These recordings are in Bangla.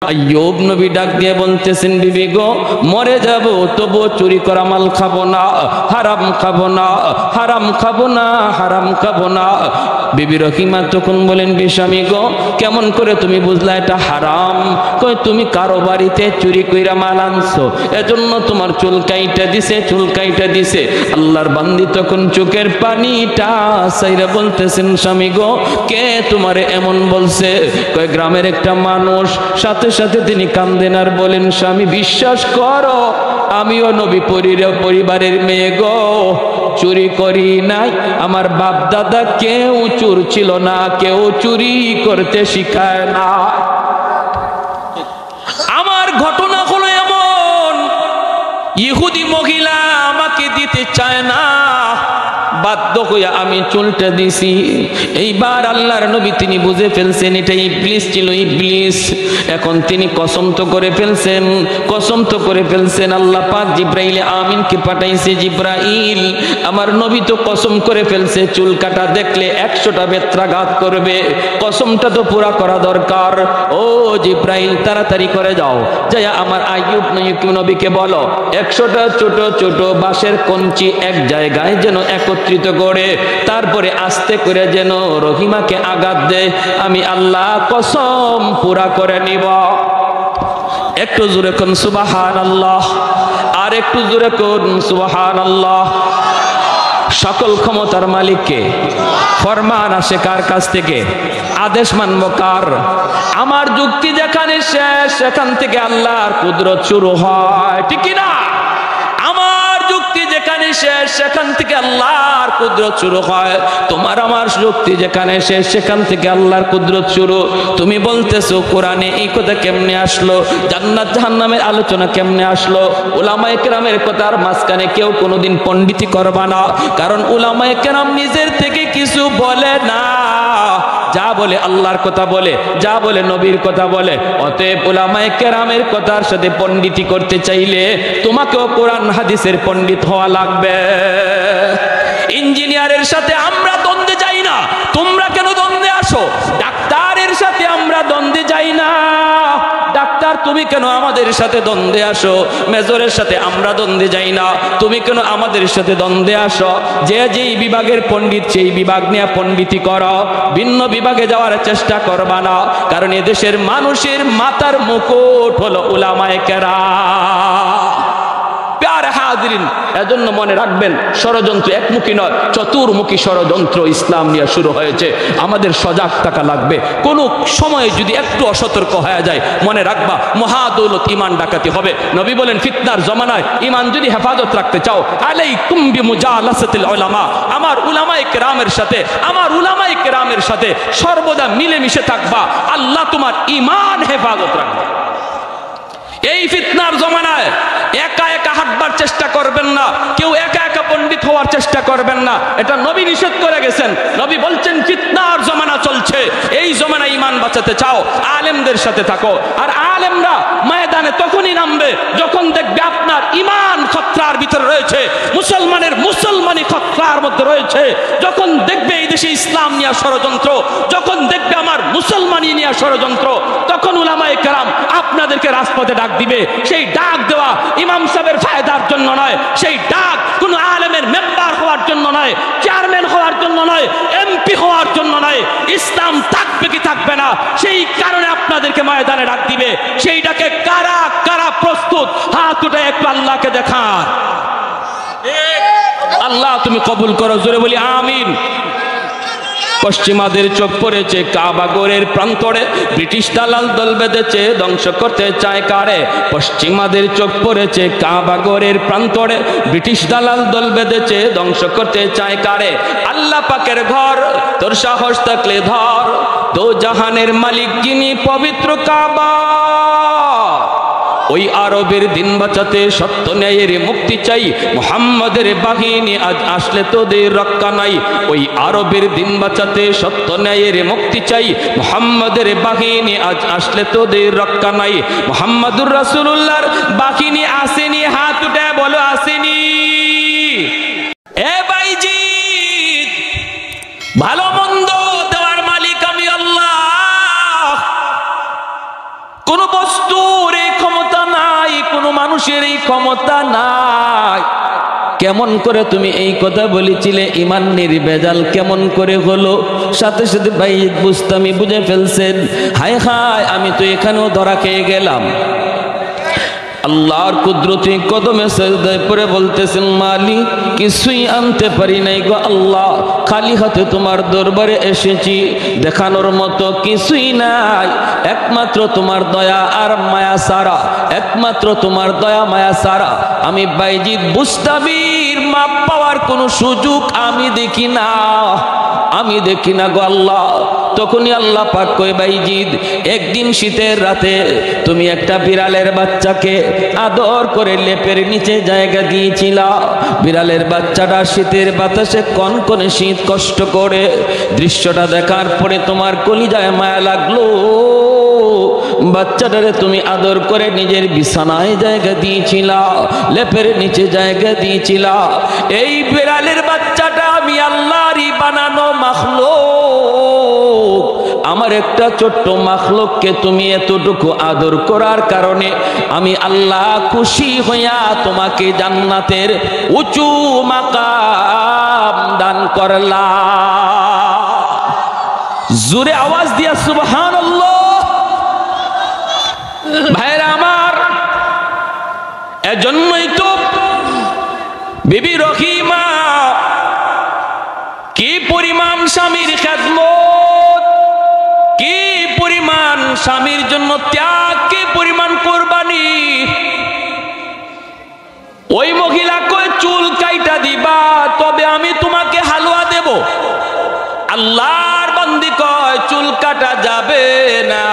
আইয়ুব নবী ডাক দিয়ে বলতেছেন, বিবি গো মরে যাব তবু চুরি করা মাল খাবো না, হারাম খাবো না, হারাম খাবো না, হারাম খাবো না। বিবি রহিমা তখন বলেন, স্বামী গো কেমন করে তুমি বুঝলা এটা হারাম? কই তুমি কারো বাড়িতে চুরি কইরা মাল আনছো, এজন্য তোমার চুল কাইটা দিছে, চুল কাইটা দিছে। আল্লাহর বান্দি তখন চোখের পানিটা সাইরা বলতেছেন, স্বামী গো কে তোমারে এমন বলছে? কয় গ্রামের একটা মানুষ। সাথে সাথে তিনি কান্দেন আর বলেন, স্বামী বিশ্বাস করো আমিও নবী পরিবারের মেয়ে গো, চুরি করি নাই। আমার বাপ দাদা কেউ চোর ছিল না, কেউ চুরি করতে শিখায় না। আমার ঘটনা হলো এমন, ইহুদি মহিলা আমাকে দিতে চায় না, বাধ্য হইয়া আমি চুলটা দিছি। এইবার আল্লাহর নবী তিনি বুঝে ফেলছেন এটা ইবলিস ছিল, ইবলিস। এখন তিনি কসম তো করে ফেলছেন, কসম তো করে ফেলছেন। আল্লাহ পাক জিব্রাইল আমিনকে পাঠাইছে, জিব্রাইল আমার নবী তো কসম করে ফেলছে চুল কাটা দেখলে 100টা বেত্রাঘাত করবে, কসমটা তো পুরা করা দরকার। ও জিব্রাইল তাড়াতাড়ি করে যাও, যাই আমার আইয়ুব নবীকে বলো 100টা ছোট ছোট বাঁশের কঞ্চি এক জায়গায় যেন একত্রিত করে তারপরে আস্তে করে যেন রহিমাকে আঘাত দেয়, আমি আল্লাহ কসম পুরা করে নিব। একটু জোরে কোন সুবহানাল্লাহ, আর একটু জোরে কোন সুবহানাল্লাহ। সকল ক্ষমতার মালিককে, ফরমান আসে কার কাছ থেকে? আদেশ মানব কার? আমার যুক্তি যেখানে শেষ সেখান থেকে আল্লাহর কুদরত শুরু হয়, ঠিক কি না? আমার যুক্তি যেখানে শেষ সেখান থেকে আল্লাহর কুদরত শুরু হয়। তোমার আমার যুক্তি যেখানে শেষ সেখান থেকে আল্লাহর কুদরত শুরু। তুমি বলতেছো কোরআনে এই কথা কেমনে আসলো, জান্নাত জাহান্নামের আলোচনা কেমনে আসলো? উলামায়ে কেরামের কথার মাঝখানে কেউ কোনোদিন পণ্ডিতি করবা না, কারণ উলামায়ে কেরাম নিজের থেকে কিছু বলে না, যা বলে আল্লাহর কথা বলে, যা বলে নবীর কথা বলে। অতএব উলামায়ে কেরামের কথার সাথে পণ্ডিতি করতে চাইলে তোমাকেও কোরআন হাদিসের পণ্ডিত হওয়া লাগবে। ইঞ্জিনিয়ারের সাথে আমরা দ্বন্দ্বে যাই না, তোমরা কেন দ্বন্দ্বে আসো? ডাক্তারের সাথে আমরা দ্বন্দ্বে যাই না, ডাক্তার তুমি কেন আমাদের সাথে দ্বন্দ্বে আসো? মেজরের সাথে আমরা দ্বন্দ্বে যাই না, তুমি কেন আমাদের সাথে দ্বন্দ্বে আসো? যে যেই বিভাগের পণ্ডিত সেই বিভাগ নিয়ে পণ্ডিতি করো, ভিন্ন বিভাগে যাওয়ার চেষ্টা করবা না, কারণ এদেশের মানুষের মাথার মুকুট হলো উলামায়ে কেরাম। প্যারে হাজিরিন, এজন্য মনে রাখবেন ষড়যন্ত্র একমুখী নয়, চতুর্মুখী ষড়যন্ত্র ইসলাম নিয়ে শুরু হয়েছে। আমাদের সজাগ থাকা লাগবে। কোনো সময়ে যদি একটু অসতর্ক হয়ে যায় মনে রাখবা মহাদৌলত ইমান ডাকাতি হবে। নবী বলেন ফিতনার জমানায় ইমান যদি হেফাজত রাখতে চাও আলাইকুম বিমুজালাসাতিল উলামা, আমার উলামায়ে কেরামের সাথে, আমার উলামায়ে কেরামের সাথে সর্বদা মিলেমিশে থাকবা, আল্লাহ তোমার ইমান হেফাজত রাখবে। এই ফিতনার জমানায় একা একা হাঁটবার চেষ্টা করবেন না, কেউ একা একা পণ্ডিত হওয়ার চেষ্টা করবেন না, এটা নবী নিষেধ করে গেছেন। নবী বলছেন ফিতনার জমানা চলছে, এই জমানায় ইমান বাঁচাতে চাও আলেমদের সাথে থাকো। আর আলেমরা ময়দানে তখনই নামবে যখন দেখবে আপনার ইমান খতরার ভিতরে রয়েছে, মুসলমানের মুসলমানি খতরার মধ্যে রয়েছে, যখন দেখবে এই দেশে ইসলাম নিয়ে ষড়যন্ত্র, যখন দেখবে আমার মুসলমানি নিয়ে ষড়যন্ত্র, তখন উলামায়ে কেরাম আপনাদেরকে রাজপথে ডাক দিবে। সেই ডাক দেওয়া ইমাম সাহেবের ফায়দার জন্য নয়, সেই ডাক কোন আলেমের মেম্বার হওয়ার জন্য নয়, চেয়ারম্যান হওয়ার জন্য নয়, এমপি হওয়ার জন্য নয়। ইসলাম থাকবে কি থাকবে না সেই কারণে আপনাদেরকে ময়দানে ডাক দিবে। সেই ডাকে কারা কারা প্রস্তুত হাত উঠে একটু আল্লাহকে দেখান। আল্লাহ তুমি কবুল করো, জোরে বলি আমিন। পশ্চিমাদের চোখ পড়েছে কাবাগরের প্রান্তরে, ব্রিটিশ দালাল দল বেঁধেছে ধ্বংস করতে চায় কারে? পশ্চিমাদের চোখ পড়েছে কাবাগরের প্রান্তরে, ব্রিটিশ দালাল দল বেঁধেছে ধ্বংস করতে চায় কারে? আল্লাহ পাকের ঘর তোর সাহস থাকলে ধর, দো জাহানের মালিক যিনি পবিত্র কাবা। ওই আরবের দিন বাঁচাতে সত্য ন্যায়ের মুক্তি চাই, মুহাম্মাদের বাহিনী আজ আসলে তোদের রক্ষা নাই। ওই আরবের দিন বাঁচাতে সত্য ন্যায়ের মুক্তি চাই, মুহাম্মাদের বাহিনী আজ আসলে তোদের রক্ষা নাই। মুহাম্মাদুর রাসূলুল্লাহর বাহিনী আসেনি, হাত উঠে বলো আসেনি। এ ভাইজি, ভালো মন্দ দেওয়ার মালিক আমি আল্লাহ। কোন বস্তু মানুষের এই ক্ষমতা নাই। কেমন করে তুমি এই কথা বলেছিলে? ইমান নির্ভেজাল কেমন করে হলো? সাথে সাথে বাইজিদ বুস্তামি বুঝে ফেলছেন, হায় হায় আমি তো এখানেও ধরা খেয়ে গেলাম। আল্লাহর কুদরতি কদমে সেজদায় পড়ে বলতেছেন, মালিক কিছুই আনতে পারি নাই গো আল্লাহ, খালি হাতে তোমার দরবারে এসেছি, দেখানোর মতো কিছুই নাই, একমাত্র তোমার দয়া আর মায়া সারা, একমাত্র তোমার দয়া মায়া সারা আমি বাইজিদ বুস্তামির মাপ পাওয়ার কোনো সুযোগ আমি দেখি না, আমি দেখি না গো আল্লাহ। তখনই আল্লাহ পাক কয়, বাইজিদ একদিন শীতের রাতে তুমি একটা বিড়ালের বাচ্চাকে আদর করে লেপের নিচে জায়গা দিয়েছিলা। বিড়ালের বাচ্চাটা শীতের বাতাসে কনকনে শীত কষ্ট করে, দৃশ্যটা দেখার পরে তোমার কলিজায় মায়া লাগলো। বাচ্চাটারে তুমি আদর করে নিজের বিছানায় জায়গা দিয়েছিলা, লেপের নিচে জায়গা দিয়েছিলা। এই বিড়ালের বাচ্চাটা আমি আল্লাহরই বানানো মাখলুক। আমার একটা ছোট্ট মাখলুককে তুমি এতটুকু আদর করার কারণে আমি আল্লাহ খুশি হইয়া তোমাকে জান্নাতের উঁচু মাকাম দান করলাম। জোরে আওয়াজ দিয়া সুবহানাল্লাহ। ভাইরা আমার, এজন্যই তো বিবি রহিমা কি পরিমাণ স্বামীর খেদমত, কি পরিমাণ স্বামীর জন্য ত্যাগ, কি পরিমাণ কোরবানি। ওই মহিলা কয়, চুল কাইটা দিবা তবে আমি তোমাকে হালুয়া দেব। আল্লাহর বান্দি কয়, চুল কাটা যাবে না,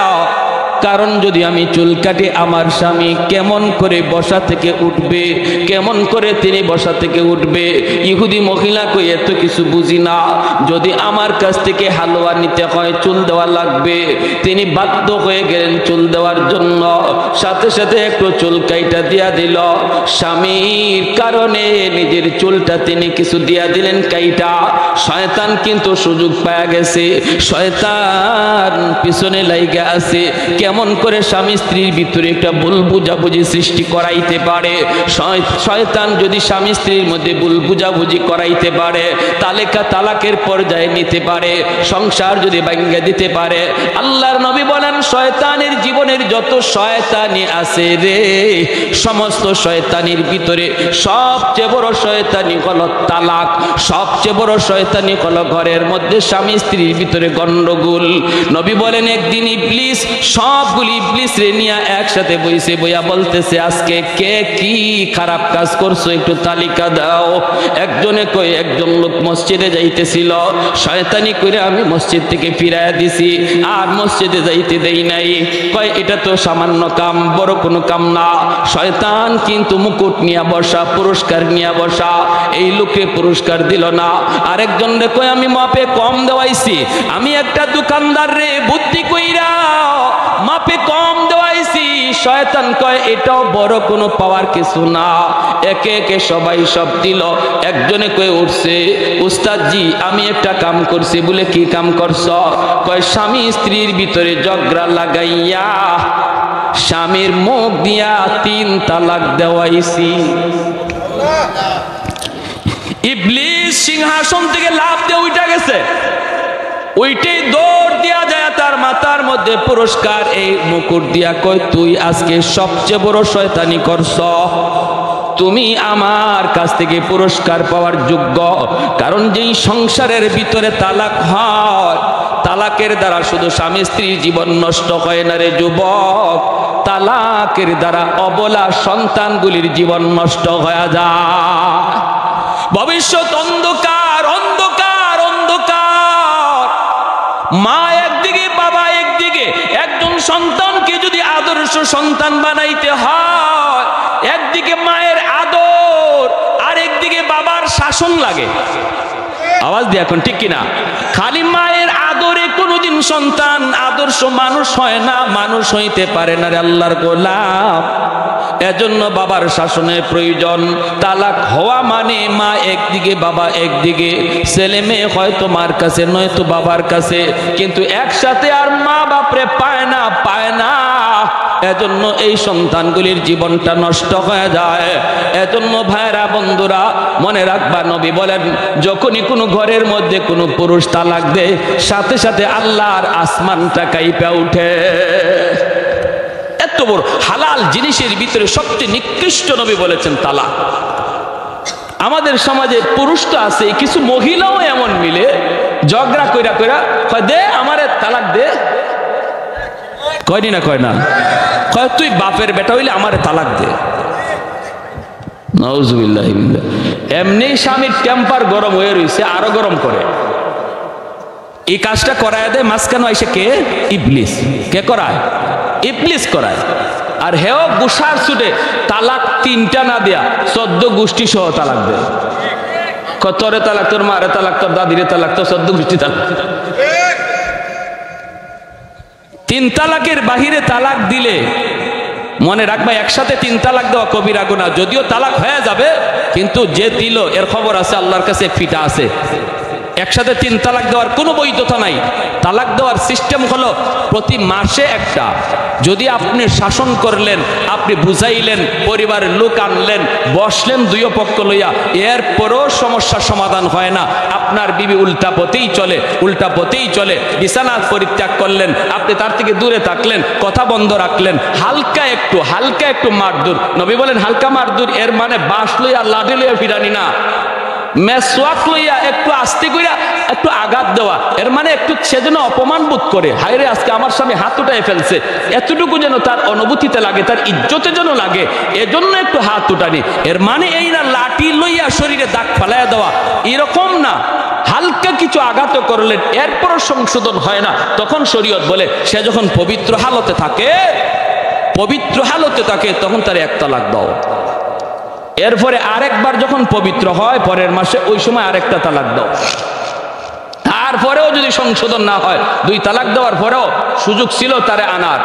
কারণ যদি আমি চুল কাটি আমার স্বামী কেমন করে বসা থেকে উঠবে, কেমন করে তিনি বসা থেকে উঠবে। ইহুদি মহিলা কই এত কিছু বুঝি না, যদি আমার কাছ থেকে হালুয়া নিতে হয় চুল দেওয়া লাগবে। তিনি বাধ্য হয়ে গেলেন চুল দেওয়ার জন্য, সাথে সাথে একটু চুল কাইটা দিয়া দিল। স্বামীর কারণে নিজের চুলটা তিনি কিছু দিয়া দিলেন কাইটা। শয়তান কিন্তু সুযোগ পাওয়া গেছে, শয়তান পিছনে লাইগা আছে কেমন করে স্বামী স্ত্রীর ভিতরে একটা ভুল বুঝাবুঝি সৃষ্টি করাইতে পারে। শয়তান যদি স্বামী স্ত্রীর মধ্যে ভুল বুঝাবুঝি করাইতে পারে, তালাকের পর্যায়ে নিতে পারে, সংসার যদি ভাঙিয়ে দিতে পারে। আল্লাহর নবী বলেন, শয়তানের জীবনের যত শয়তানি আছে রে, সমস্ত শয়তানির ভিতরে সবচেয়ে বড় শয়তানি হলো তালাক, সবচেয়ে বড় শয়তানি হলো ঘরের মধ্যে স্বামী স্ত্রীর ভিতরে গন্ডগোল। নবী বলেন, একদিন ইবলিস সবগুলি ইবলিস রে নিয়ে একসাথে বইয়া বলতেছে, আজকে কে কি খারাপ কাজ করছো একটু তালিকা দাও। একজনে কই, একজন লোক মসজিদে যাইতেছিল, শয়তানি করে আমি মসজিদ থেকে ফিরাইয়া দিছি, আর মসজিদে যাইতে দেই নাই। কয় এটা তো সামান্য কাম, বড় কোনো কাম না। শয়তান কিন্তু মুকুট নিয়ে বসা, পুরস্কার নিয়ে বসা, এই লোকে পুরস্কার দিল না। আরেকজন রে কয়, আমি মাপে কম দেওয়াইছি, আমি একটা দোকানদার রে বুদ্ধি কইরা মাপে কম দেওয়াইছি। শয়তান কয় এটাও বড় কোনো পাওয়ার কিছু না। একে একে সবাই সব দিল। একজনে কয়ে উঠছে, উস্তাদজি আমি একটা কাম করছি। বলে কি কাম করছ? কয় স্বামী স্ত্রীর ভিতরে ঝগড়া লাগাইয়া স্বামীর মুখ দিয়া 3 তালাক দেওয়াইছি। ইবলিস সিংহাসন থেকে লাফ দিয়ে উঠে গেছে, ওইটাই দৌড় দিয়া যায় তার মাথার মধ্যে পুরস্কার এই মুকুট দিয়া কয়, তুই আজকে সবচেয়ে বড় শয়তানি করছ, তুমি আমার কাছ থেকে পুরস্কার পাওয়ার যোগ্য। কারণ যেই সংসারের ভিতরে তালাক হয়, তালাকের দ্বারা শুধু স্বামী স্ত্রীর জীবন নষ্ট হয় না রে যুবক, তালাকের দ্বারা অবলা সন্তানগুলির জীবন নষ্ট হয়ে যায়। ভবিষ্যৎ অন্ধকার, অন্ধকার, অন্ধকার। মা একদিকে, বাবা একদিকে। একজন সন্তানকে যদি আদর্শ সন্তান বানাইতে হয়, একদিকে মায়ের আদর আর একদিকে বাবার শাসন লাগে। আওয়াজ দিয়ে এখন ঠিক কিনা? খালি মায়ের আদরে কোনোদিন সন্তান আদর্শ মানুষ হয় না, মানুষ হইতে পারে না রে আল্লাহর গোলাম। এজন্য বাবার শাসনের প্রয়োজন। তালাক হওয়া মানে মা একদিকে, বাবা একদিকে। ছেলে মেয়ে হয়তো মার কাছে নয়তো বাবার কাছে, কিন্তু একসাথে আর মা বাপরে পায় না, পায় না। এজন্য এই সন্তানগুলির জীবনটা নষ্ট হয়ে যায়। এজন্য ভাইরা বন্ধুরা মনে রাখবা, নবী বলেন যখনই কোনো ঘরের মধ্যে কোনো পুরুষ তালাক দেয় সাথে সাথে আল্লাহর আসমানটা কাঁপে ওঠে। এত বড় হালাল জিনিসের ভিতরে সবচেয়ে নিকৃষ্ট নবী বলেছেন তালাক। আমাদের সমাজে পুরুষ তো আছে, কিছু মহিলাও এমন মিলে ঝগড়া কইরা কইরা কয় দে আমারে তালাক দে, কয়নি না কয় না, কয় তুই বাপের বেটা হইলে আমারে তালাক দে। নাউজুবিল্লাহ। এমনি স্বামীর টেম্পার গরম হয়ে রয়েছে, আরো গরম করে এই কাজটা করায় দেয়। মাঝখানে এসে কে? ইবলিস। কে করায়? ইবলিস করায়। আর হেও গুসার ছুটে তালাক 3টা না দেয়া 14 গোষ্ঠী সহ তালাক দেয়। তোরে তালাক, তোর মারে তালাক, তোর দাদিরে তালাক, তোর 14 গোষ্ঠী তালাক। 3 তালাকের বাহিরে তালাক দিলে মনে রাখবা একসাথে 3 তালাক দেওয়া কবিরা গুনাহ। যদিও তালাক হয়ে যাবে কিন্তু যে দিল এর খবর আছে, আল্লাহর কাছে ফিটা আছে। একসাথে 3 তালাক দেওয়ার কোনো বৈধতা নাই। তালাক দেওয়ার সিস্টেম হলো প্রতি মাসে একটা। যদি আপনি শাসন করলেন, আপনি বুঝাইলেন, পরিবারের লোক আনলেন, বসলেন দুই পক্ষ লইয়া, এরপরও সমস্যার সমাধান হয় না, আপনার বিবি উল্টা পথেই চলে, উল্টা পথেই চলে, বিছানা পরিত্যাগ করলেন, আপনি তার থেকে দূরে থাকলেন, কথা বন্ধ রাখলেন, হালকা একটু মারদুর। নবী বলেন হালকা মারদুর এর মানে বাঁশ লইয়া লাঠি লইয়া ফিরানি না, মেসওয়াক লইয়া একটু আস্তে কইরা একটু আঘাত দেওয়া। এর মানে একটু সে যেন অপমান বোধ করে, হায়রে আজকে আমার স্বামী হাত উঠায় ফেলছে, এতটুকু যেন তার অনুভূতিতে লাগে, তার ইজ্জতে যেন লাগে, এজন্য একটু হাত উঠানি। এর মানে এই না লাঠি লইয়া শরীরে দাগ ফালাইয়া দেওয়া, এরকম না। হালকা কিছু আঘাত করলেন, এরপরও সংশোধন হয় না, তখন শরীয়ত বলে সে যখন পবিত্র হালতে থাকে তখন তার 1 তালাক দাও। এরপরে আরেকবার যখন পবিত্র হয় পরের মাসে, ওই সময় আরেকটা তালাক দাও। তারপরেও যদি সংশোধন না হয়, 2 তালাক দেওয়ার পরেও সুযোগ ছিল তারে আনার,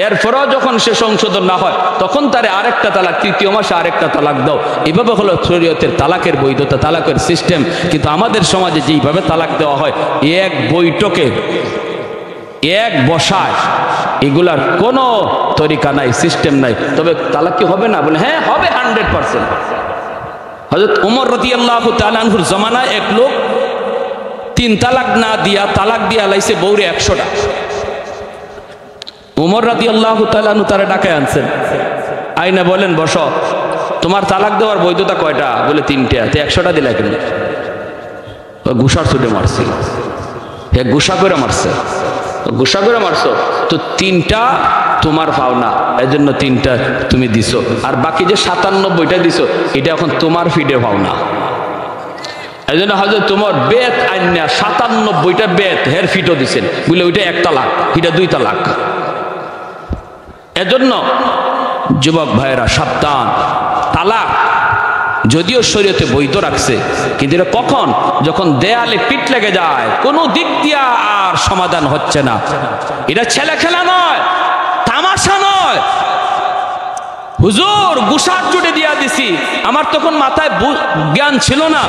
এরপরেও যখন সে সংশোধন না হয় তখন তারে আরেকটা তালাক, 3য় মাসে আরেকটা তালাক দাও। এভাবে হলো শরীয়তের তালাকের বৈধতা, তালাকের সিস্টেম। কিন্তু আমাদের সমাজে যেইভাবে তালাক দেওয়া হয়, এক বৈঠকে, এক বসায়, এগুলার কোনো তরিকা নাই, সিস্টেম নাই। তবে তালাক কি হবে না? বলে হ্যাঁ হবে 100%। হযরত ওমর রাদিয়াল্লাহু তাআলা আনহুর জামানায় এক লোক 3 তালাক না দিয়া তালাক দিয়া লাইছে বউরে 100টা। ওমর রাদিয়াল্লাহু তাআলা আনহু তারে ডাকায় আনছেন, আইনা বলেন বসো, তোমার তালাক দেওয়ার বৈধতা কয়টা? বলে 3টা। তো 100টা দিলা কেন? গুসার ছুটে মারছে, গুসা করে মারছে, গুসা করে মারছো তো 3টা তোমার পাওনা, এজন্য 3টা তুমি দিছো, আর বাকি যে 97টা দিছো এটা এখন তোমার ফিডে পাওনা। এজন্য হয়তো তোমার বেত আইনা 97টা বেত হের ফিটও দিছেন, বুঝলে ওইটা 1 তালাক, এটা 2 তালাক। এজন্য যুবক ভাইরা সাবধান। তালাক যদিও শরীয়তে বৈধ রাখছে, কিন্তু এটা কখন? যখন দেয়ালে পিঠ লেগে যায়, কোনো দিক দিয়া আর সমাধান হচ্ছে না। এটা ছেলে খেলা নয়, তামাশা নয়। হুজুর গুসার জুড়ে দিয়া দিছি, আমার তখন মাথায় জ্ঞান ছিল না।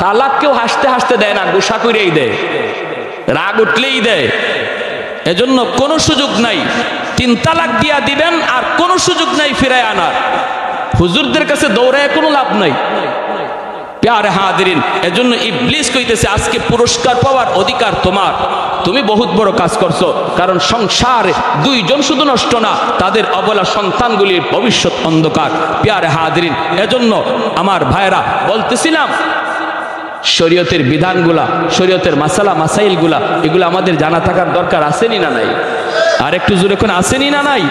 তালাক কেউ হাসতে হাসতে দেয় না, গুসা করেই দেয়, রাগ উঠলেই দেয়। এজন্য কোনো সুযোগ নাই, 3 তালাক দিয়া দিবেন আর কোনো সুযোগ নাই ফিরায় আনার। হুজুরদের কাছে দৌড়ায় কোনো লাভ নাই। প্যারে হাজিরিন, এজন্য ইবলিস কইতেছে আজকে পুরস্কার পাওয়ার অধিকার তোমার, তুমি বহুত বড় কাজ করছো। কারণ সংসারে 2 জন শুধু নষ্ট না, তাদের অবলা সন্তানগুলির ভবিষ্যৎ অন্ধকার। প্যারে হাজিরিন, এজন্য আমার ভাইরা বলতেছিলাম শরীয়তের বিধানগুলা, শরীয়তের মাসালা মাসাইলগুলা, এগুলো আমাদের জানা থাকার দরকার আসেনি না নাই? আর একটু জোরে কোন আসেনি না নাই?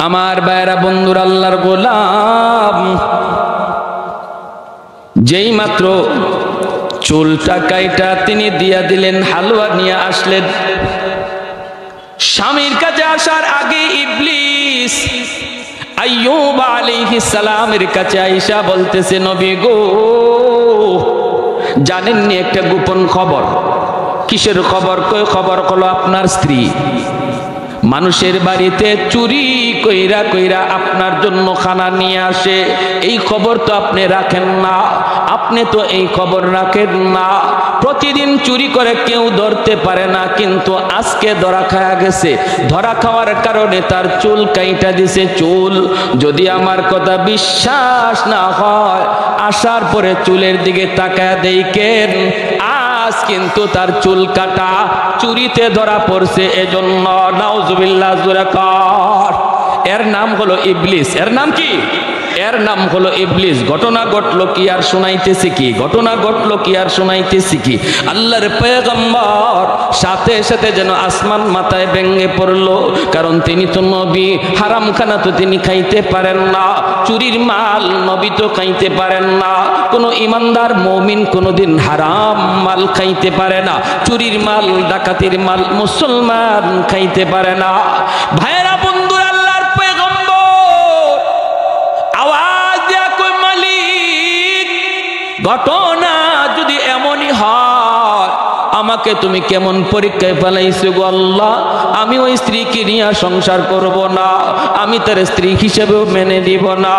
আমার ভাইরা বন্ধুর আল্লাহর গোলাম, যেই মাত্র চুলটা কাইটা তিনি দিয়া দিলেন, হালুয়া নিয়ে আসলেন। স্বামীর কাছে আসার আগে ইবলিস আইয়ুব আলাইহিস সালামের কাছে আইসা বলতেছে, নবী গো, জানেননি একটা গোপন খবর? কিসের খবর? কই খবর হলো আপনার স্ত্রী মানুষের বাড়িতে চুরি কইরা কইরা আপনার জন্য খানা নিয়ে আসে। এই খবর তো আপনি রাখেন না, আপনি তো এই খবর রাখেন না। প্রতিদিন চুরি করে কেউ ধরতে পারে না, কিন্তু আজকে ধরা খাওয়া গেছে। ধরা খাওয়ার কারণে তার চুল কাইটা দিছে। চুল যদি আমার কথা বিশ্বাস না হয়, আসার পরে চুলের দিকে তাকায় দেখেন আজ কিন্তু তার চুল কাটা চুরিতে ধরা পড়ছে। এজন্য নাউজুবিল্লাহ জোরে কর। এর নাম হলো ইবলিস। এর নাম কি? এর নাম হলো ইবলিস। ঘটনা ঘটলো কি আর শোনাইতেছি কি? ঘটনা ঘটলো কি আর শোনাইতেছি কি? আল্লাহর পয়গম্বর সাথে সাথে যেন আসমান মাথায় ভেঙে পড়লো, কারণ তিনি তো নবী। হারাম খানা তো তিনি খাইতে পারেন না, চুরির মাল নবী তো খাইতে পারেন না। কোনো ইমানদার মুমিন কোনোদিন হারাম মাল খাইতে পারে না, চুরির মাল ডাকাতির মাল মুসলমান খাইতে পারে না। ভাইরা বন্ধুরা, আল্লাহর পয়গম্বর আওয়াজ দেয়া কই, মালিক ঘটনা যদি এমনই হয়, আমাকে তুমি কেমন পরীক্ষায় ফেলাইছো গো আল্লাহ। আমি ওই স্ত্রীকে নিয়ে সংসার করব না, আমি তার স্ত্রী হিসেবেও মেনে নিব না।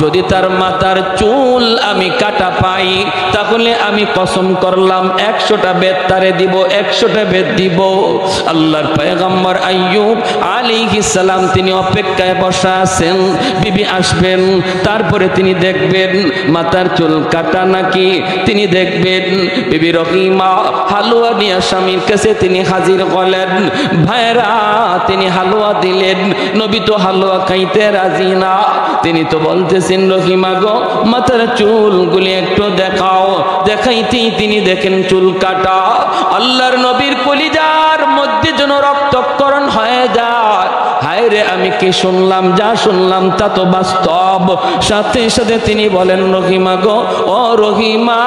যদি তার মাথার চুল আমি কাটা পাই, তাহলে আমি কসম করলাম 100টা বেদ তারে দিব, 100টা বেদ দিব। আল্লাহর পয়গম্বর আইয়ুব আলাইহিস সালাম তিনি অপেক্ষায় বসা আছেন, বিবি আসবেন, তারপরে তিনি দেখবেন মাথার চুল কাটা নাকি। তিনি দেখবেন বিবি রহিমা হালুয়া নিয়ে স্বামীর কাছে তিনি হাজির হলেন। ভাইরা, তিনি হালুয়া দিলেন, নবী তো হালুয়া খাইতে রাজি না। তিনি তো বলতেছেন, রহিমা গো মাথার চুলগুলি একটু দেখাও। দেখাইতেই তিনি দেখেন চুল কাটা। আল্লাহর নবীর কলিজার মধ্যে যেন রক্তক্ষরণ হয়ে যায়। হায় রে, আমি কি শুনলাম? যা শুনলাম তা তো বাস্তব। সাথে সাথে তিনি বলেন, রহিমা গো, ও রহিমা,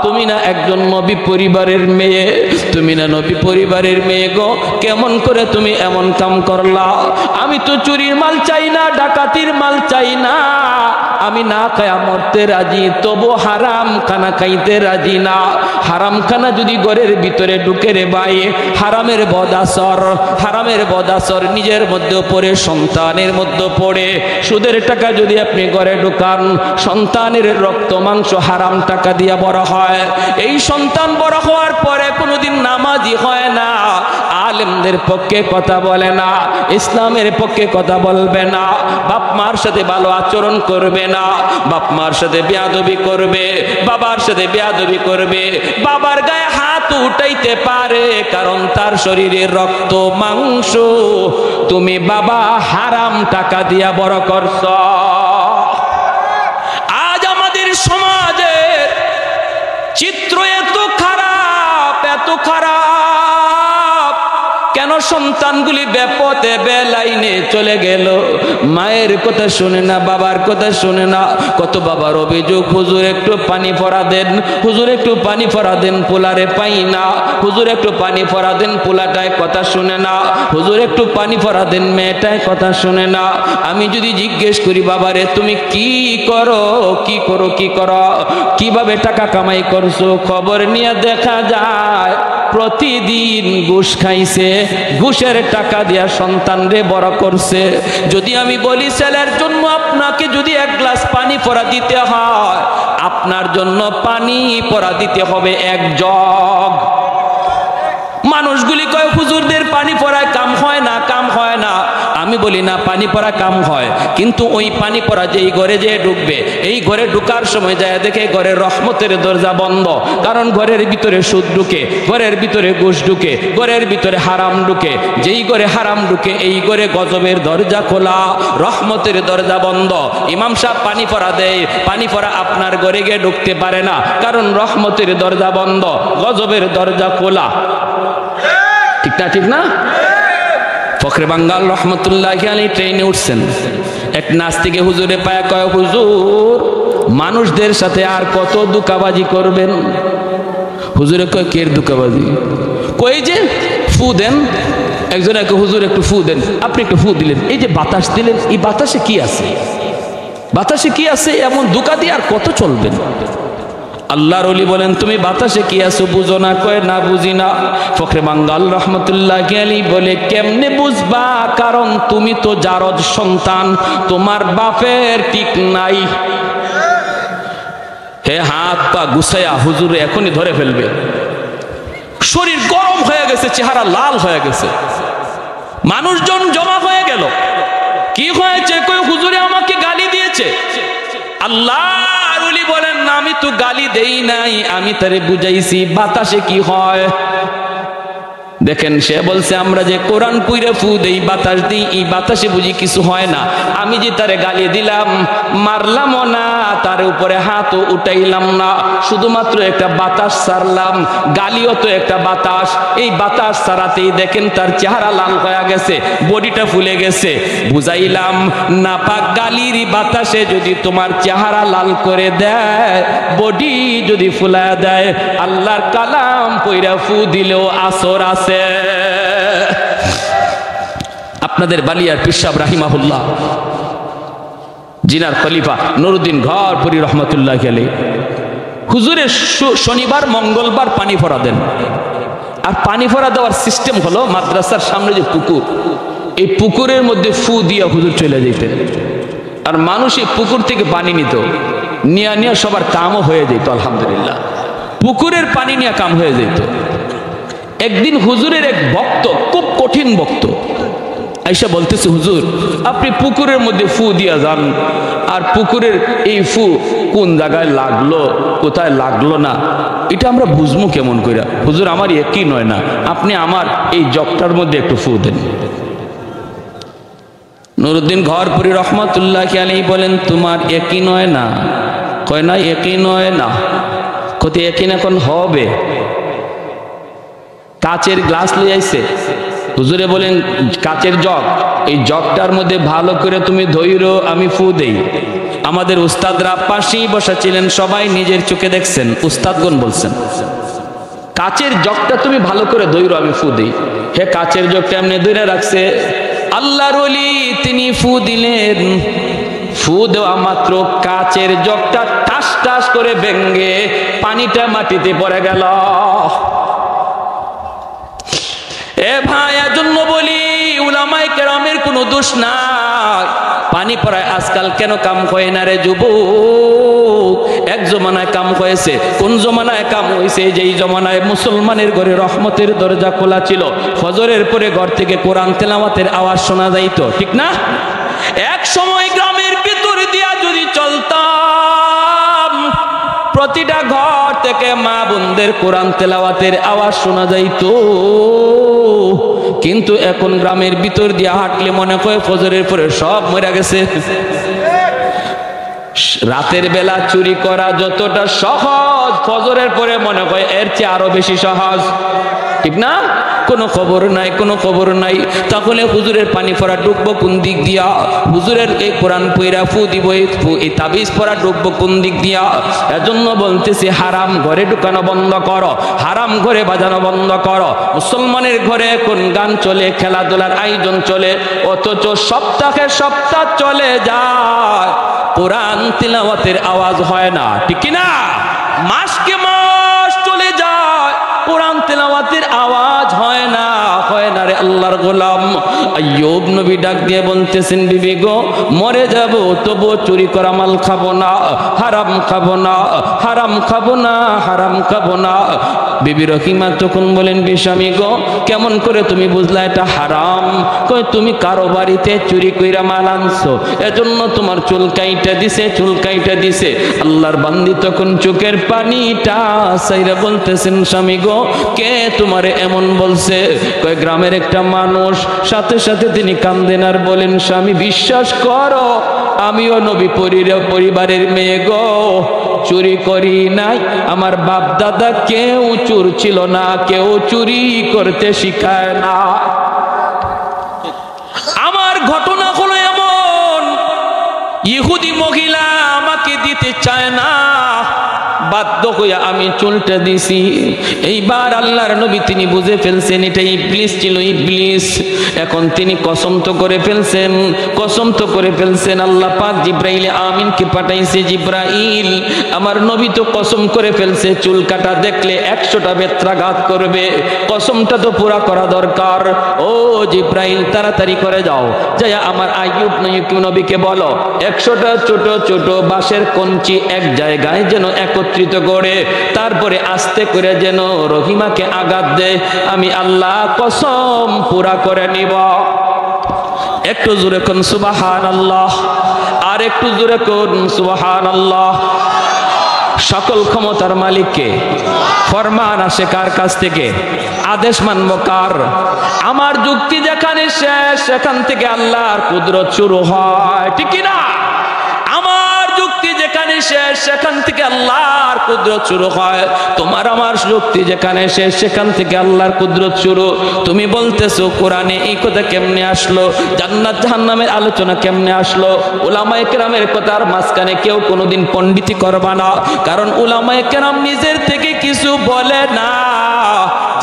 তুমি না একজন নবী পরিবারের মেয়ে, তুমি না নবী পরিবারের মেয়ে গো, কেমন করে তুমি এমন কাম করলা? আমি তো চুরির মাল চাই না, ডাকাতির মাল চাই না, আমি না খায়া মরতে রাজি, তবু হারাম খানা খাইতে রাজি না। হারাম খানা যদি ঘরের ভিতরে ঢুকে রে ভাই, হারামের বদাসর, হারামের বদাসর নিজের মধ্যে পড়ে, সন্তানের মধ্যে পড়ে। সুদের টাকা যদি আপনি ঘরে ঢুকান, সন্তানের রক্ত মাংস হারাম টাকা দিয়ে বড় হয়। এই সন্তান বড় হওয়ার পরে কোনোদিন নামাজি হয় না, আলেমদের পক্ষে কথা বলে না, ইসলামের পক্ষে কথা বলবে না, বাপ মার সাথে ভালো আচরণ করবে না, বাপ মার সাথে বেয়াদবি করবে, বাবার সাথে বেয়াদবি করবে, বাবার গায়ে হাত উঠাইতে পারে, কারণ তার শরীরে রক্ত মাংস তুমি বাবা হারাম টাকা দিয়া বড় করছ। আজ আমাদের সমাজের চিত্র এত খারাপ, এত খারাপ। কেন সন্তানগুলি বেপথে বেলাইনে চলে গেল? মায়ের কথা শুনে না, বাবার কথা শুনে না। কত বাবার অভিযোগ, হুজুর একটু পানি ফরা দেন, হুজুর একটু পানি ফরা দেন, পোলারে পাই না, হুজুর একটু পানি ফরা দেন, পোলাটায় কথা শুনে না, হুজুর একটু পানি ফরা দেন, মেয়েটায় কথা শুনে না। আমি যদি জিজ্ঞেস করি, বাবারে তুমি কি করো, কি করো, কি করো, কিভাবে টাকা কামাই করছো, খবর নিয়ে দেখা যায় প্রতিদিন ঘুষ খাইছে, ঘুষের টাকা দিয়া সন্তানরে বড় করছে। যদি আমি বলি ছেলের জন্য আপনাকে যদি 1 গ্লাস পানি পরা দিতে হয়, আপনার জন্য পানি পরা দিতে হবে 1 জগ। মানুষগুলি কয় হুজুরদের পানি পরায় কাম হয় না, কাম হয় না। আমি বলি না, পানি পরা কাম হয়, কিন্তু ওই পানি পরা যেই ঘরে যে ঢুকবে, এই ঘরে ঢুকার সময় যায় দেখে ঘরের রহমতের দরজা বন্ধ, কারণ ঘরের ভিতরে সুদ ঢুকে, ঘরের ভিতরে ঘুষ ঢুকে, ঘরের ভিতরে হারাম ঢুকে। যেই ঘরে হারাম ঢুকে, এই ঘরে গজবের দরজা খোলা, রহমতের দরজা বন্ধ। ইমাম সাহেব পানি পরা দেয়, পানি পরা আপনার ঘরে গিয়ে ঢুকতে পারে না, কারণ রহমতের দরজা বন্ধ, গজবের দরজা খোলা। ঠিক না? ঠিক না? ফখরে বাঙ্গাল রহমতুল্লাহি আলাইহি ট্রেনে উঠছেন, এক নাস্তিকে হুজুরে পায়া কয়, হুজুর মানুষদের সাথে আর কত দুকাবাজি করবেন? হুজুরে কয়, কের দুকাবাজি? কই যে ফু দেন। একজন একে, হুজুর একটু ফু দেন। আপনি একটু ফু দিলেন, এই যে বাতাস দিলেন, এই বাতাসে কি আছে? বাতাসে কি আছে? এমন দুকা দিয়ে আর কত চলবেন? আল্লাহর ওলি বলেন, তুমি বাতাসে কি আছো বুঝো না? কয়, না বুঝি না। ফখরে বাঙ্গাল রহমতুল্লাহি আলাইহি বলে, কেমনে বুঝবা? কারণ তুমি তো জারজ সন্তান, তোমার বাপের ঠিক নাই। হে হাত পা গুছাইয়া হুজুর এখনই ধরে ফেলবে। শরীর গরম হয়ে গেছে, চেহারা লাল হয়ে গেছে, মানুষজন জমা হয়ে গেল। কি হয়েছে? কই হুজুরে আমাকে গালি দিয়েছে। আল্লাহর ওলি বলেন, না আমি তো গালি দেই নাই, আমি তারে বুঝাইছি বাতাসে কি হয়। দেখেন, সে বলছে আমরা যে কোরআন পুইরে ফু দেই, বাতাস দিই, এই বাতাসে বুঝি কিছু হয় না। আমি যে তারে গালি দিলাম, মারলামও না, তার উপরে হাতও উঠাইলাম না, শুধুমাত্র একটা বাতাস ছাড়লাম। গালিও তো একটা বাতাস, এই বাতাস ছাড়াতেই দেখেন তার চেহারা লাল হয়ে গেছে, বডিটা ফুলে গেছে। বুঝাইলাম নাপাক গালির বাতাসে যদি তোমার চেহারা লাল করে দেয়, বডি যদি ফুলায় দেয়, আল্লাহর কালাম পইরা ফু দিলেও আসর আছে। আপনাদের বালিয়ার পীর সাহেব রাহিমাহুল্লাহ, জিনার খলিফা নুরুদ্দিন ঘরপুরি রহমতুল্লাহ আলাইহি, হুজুরের শনিবার মঙ্গলবার পানি ভরা দেন। আর পানি ভরা দেওয়ার সিস্টেম হলো, মাদ্রাসার সামনে যে পুকুর, এই পুকুরের মধ্যে ফু দিয়া হুজুর চলে যেতেন। আর মানুষ এই পুকুর থেকে পানি নিত, নিয়ে সবার কামও হয়ে যেত। আলহামদুলিল্লাহ, পুকুরের পানি নিয়ে কাম হয়ে যেত। একদিন হুজুরের এক ভক্ত, খুব কঠিন ভক্ত, আইসা বলতেছে, হুজুর আপনি পুকুরের মধ্যে ফু দিয়া যান, আর পুকুরের এই ফু কোন জায়গায় লাগলো কোথায় লাগলো না এটা আমরা বুঝবো কেমন করে? হুজুর আমার একই নয় না, আপনি আমার এই জগটার মধ্যে একটু ফু দেন। নুরুদ্দিন ঘরপুরি রহমতুল্লাহ আলাইহি বলেন, তোমার একই নয় না? কয় না একই নয় না। কত একই এখন হবে? কাচের গ্লাস লই আইছে, হুজুরে বলেন কাচের জগ, এই জগটার মধ্যে ভালো করে তুমি ধৈর্য, আমি ফু দেই। আমাদের উস্তাদরা পাশেই বসা ছিলেন, সবাই নিজের চোখে দেখছেন, উস্তাদগণ বলছেন কাচের জগটা তুমি ভালো করে ধৈর্য, আমি ফু দেই। হে কাচের জগটা এমনি ধরে রাখছে, আল্লাহর ওলি তিনি ফু দিলেন। ফু দেওয়া মাত্র কাচের জগটা টাস টাস করে ভেঙ্গে পানিটা মাটিতে পড়ে গেল। এ ভাই, এজন্য বলি উলামায়ে কেরামের কোনো দোষ নাই। পানি পড়ায় আজকাল কেন কাম হয় না রে যুবক? এক জমানায় কাম হয়েছে। কোন জমানায় কাম হয়েছে? যেই জমানায় মুসলমানের ঘরে রহমতের দরজা খোলা ছিল, ফজরের পরে ঘর থেকে কোরআন তেলাওয়াতের আওয়াজ শোনা যাইত, ঠিক না? এক সময় গ্রামের ভিতর দিয়া যদি চলতাম, প্রতিটা ঘর থেকে মা বোনদের কোরআন তেলাওয়াতের আওয়াজ শোনা যাইতো। কিন্তু এখন গ্রামের ভিতর দিয়ে হাঁটলে মনে হয় ফজরের পরে সব মরে গেছে। রাতের বেলা চুরি করা যতটা সহজ, ফজরের পরে মনে হয় এর চেয়ে আরো বেশি সহজ, ঠিক না? কোনো খবর নাই, কোনো খবর নাই। তাহলে হুজুরের পানি পড়া ডুববো কোন দিক দিয়া? হুজুরের এই কোরআন পইরা ফু দিব, এই তাবিজ পড়া ডুববো কোন দিক দিয়া? এজন্য বলতেছি হারাম ঘরে ঢুকানো বন্ধ করো, হারাম ঘরে বাজানো বন্ধ করো। মুসলমানের ঘরে এখন গান চলে, খেলাধুলার আয়োজন চলে, অথচ সপ্তাহে সপ্তাহ চলে যায়, কোরআন তিলাওয়াতের আওয়াজ হয় না, ঠিক কিনা? মাসকে মাস চলে যায়, কোরআন তেলাওয়াতের আওয়াজ হয় না, হয় না রে আল্লাহর গোলাম। আইয়ুব নবী ডাক দিয়ে বলতেছেন, বিবি গো মরে যাব তবু চুরি করা মাল খাবো না, হারাম খাবো না, হারাম খাবো না, হারাম খাবো না। বিবি রহিমা তখন বলেন, স্বামী গো কেমন করে তুমি বুঝলা এটা হারাম? কই তুমি কারো বাড়িতে চুরি কইরা মাল আনছো, এজন্য তোমার চুল কাইটা দিছে, চুল কাইটা দিছে। আল্লাহর বান্দি তখন চোখের পানিটা সাইরা বলতেছেন, স্বামী গো কে তোমারে এমন বলছে? কয় গ্রামের একটা মানুষ। সাথে সাথে তিনি কান্দেন আর বলেন, স্বামী বিশ্বাস করো আমিও নবী পরিবারের মেয়ে গো, চুরি করি নাই, আমার বাপ দাদা কেউ চোর ছিল না, কেউ চুরি করতে শিখায় না। আমার ঘটনা হলো এমন, ইহুদি মহিলা আমাকে দিতে চায় না, বাদ বাধ্য হইয়া আমি চুলটা দিছি। এইবার আল্লাহর নবী তিনি বুঝে ফেলছেন এটা ইবলিস ছিল, ইবলিস। এখন তিনি কসম তো করে ফেলছেন, কসম তো করে ফেলছেন। আল্লাহ পাক জিব্রাইল আমিনকে পাঠাইছে, জিব্রাইল আমার নবী তো কসম করে ফেলছে চুল কাটা দেখলে 100টা বেত্রাঘাত করবে, কসমটা তো পুরা করা দরকার। ও জিব্রাইল তাড়াতাড়ি করে যাও, যাই আমার আইয়ুব নবীকে বলো 100টা ছোট ছোট বাঁশের কঞ্চি এক জায়গায় যেন একত্রিত করে তারপরে আস্তে করে যেন রহিমাকে আঘাত দেয়, আমি আল্লাহ কসম পুরা করে নিব। একটু জোরে কোন সুবহানাল্লাহ, আর একটু জোরে কোন সুবহানাল্লাহ। সকল ক্ষমতার মালিককে, ফরমান আসে কার কাছ থেকে, আদেশ মানব কার? আমার যুক্তি যেখানে শেষ সেখান থেকে আল্লাহর কুদরত শুরু হয়, ঠিক কি না? আমার যুক্তি যেখানে শেষ সেখান থেকে আল্লাহর কুদরত শুরু হয়। তোমার আমার যুক্তি যেখানে শেষ সেখান থেকে আল্লাহর কুদরত শুরু। তুমি বলতেছো কোরআনে এই কথা কেমনে আসলো, জান্নাত জাহান্নামের আলোচনা কেমনে আসলো? উলামায়ে কেরামের কথার মাঝখানে কেউ কোনোদিন পণ্ডিতি করবা না, কারণ উলামায়ে কেরাম নিজের থেকে কিছু বলে না,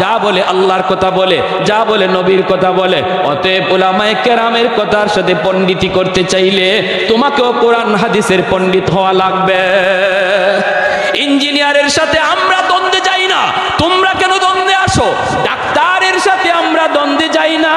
যা বলে আল্লাহর কথা বলে, যা বলে নবীর কথা বলে। অতএব উলামায়ে কেরামের কথার সাথে পণ্ডিতি করতে চাইলে তোমাকেও কোরআন হাদিসের পণ্ডিত হওয়া লাগবে। ইঞ্জিনিয়ারের সাথে আমরা দ্বন্দ্বে যাই না, তোমরা কেন দ্বন্দ্বে আসো? ডাক্তারের সাথে আমরা দ্বন্দ্বে যাই না,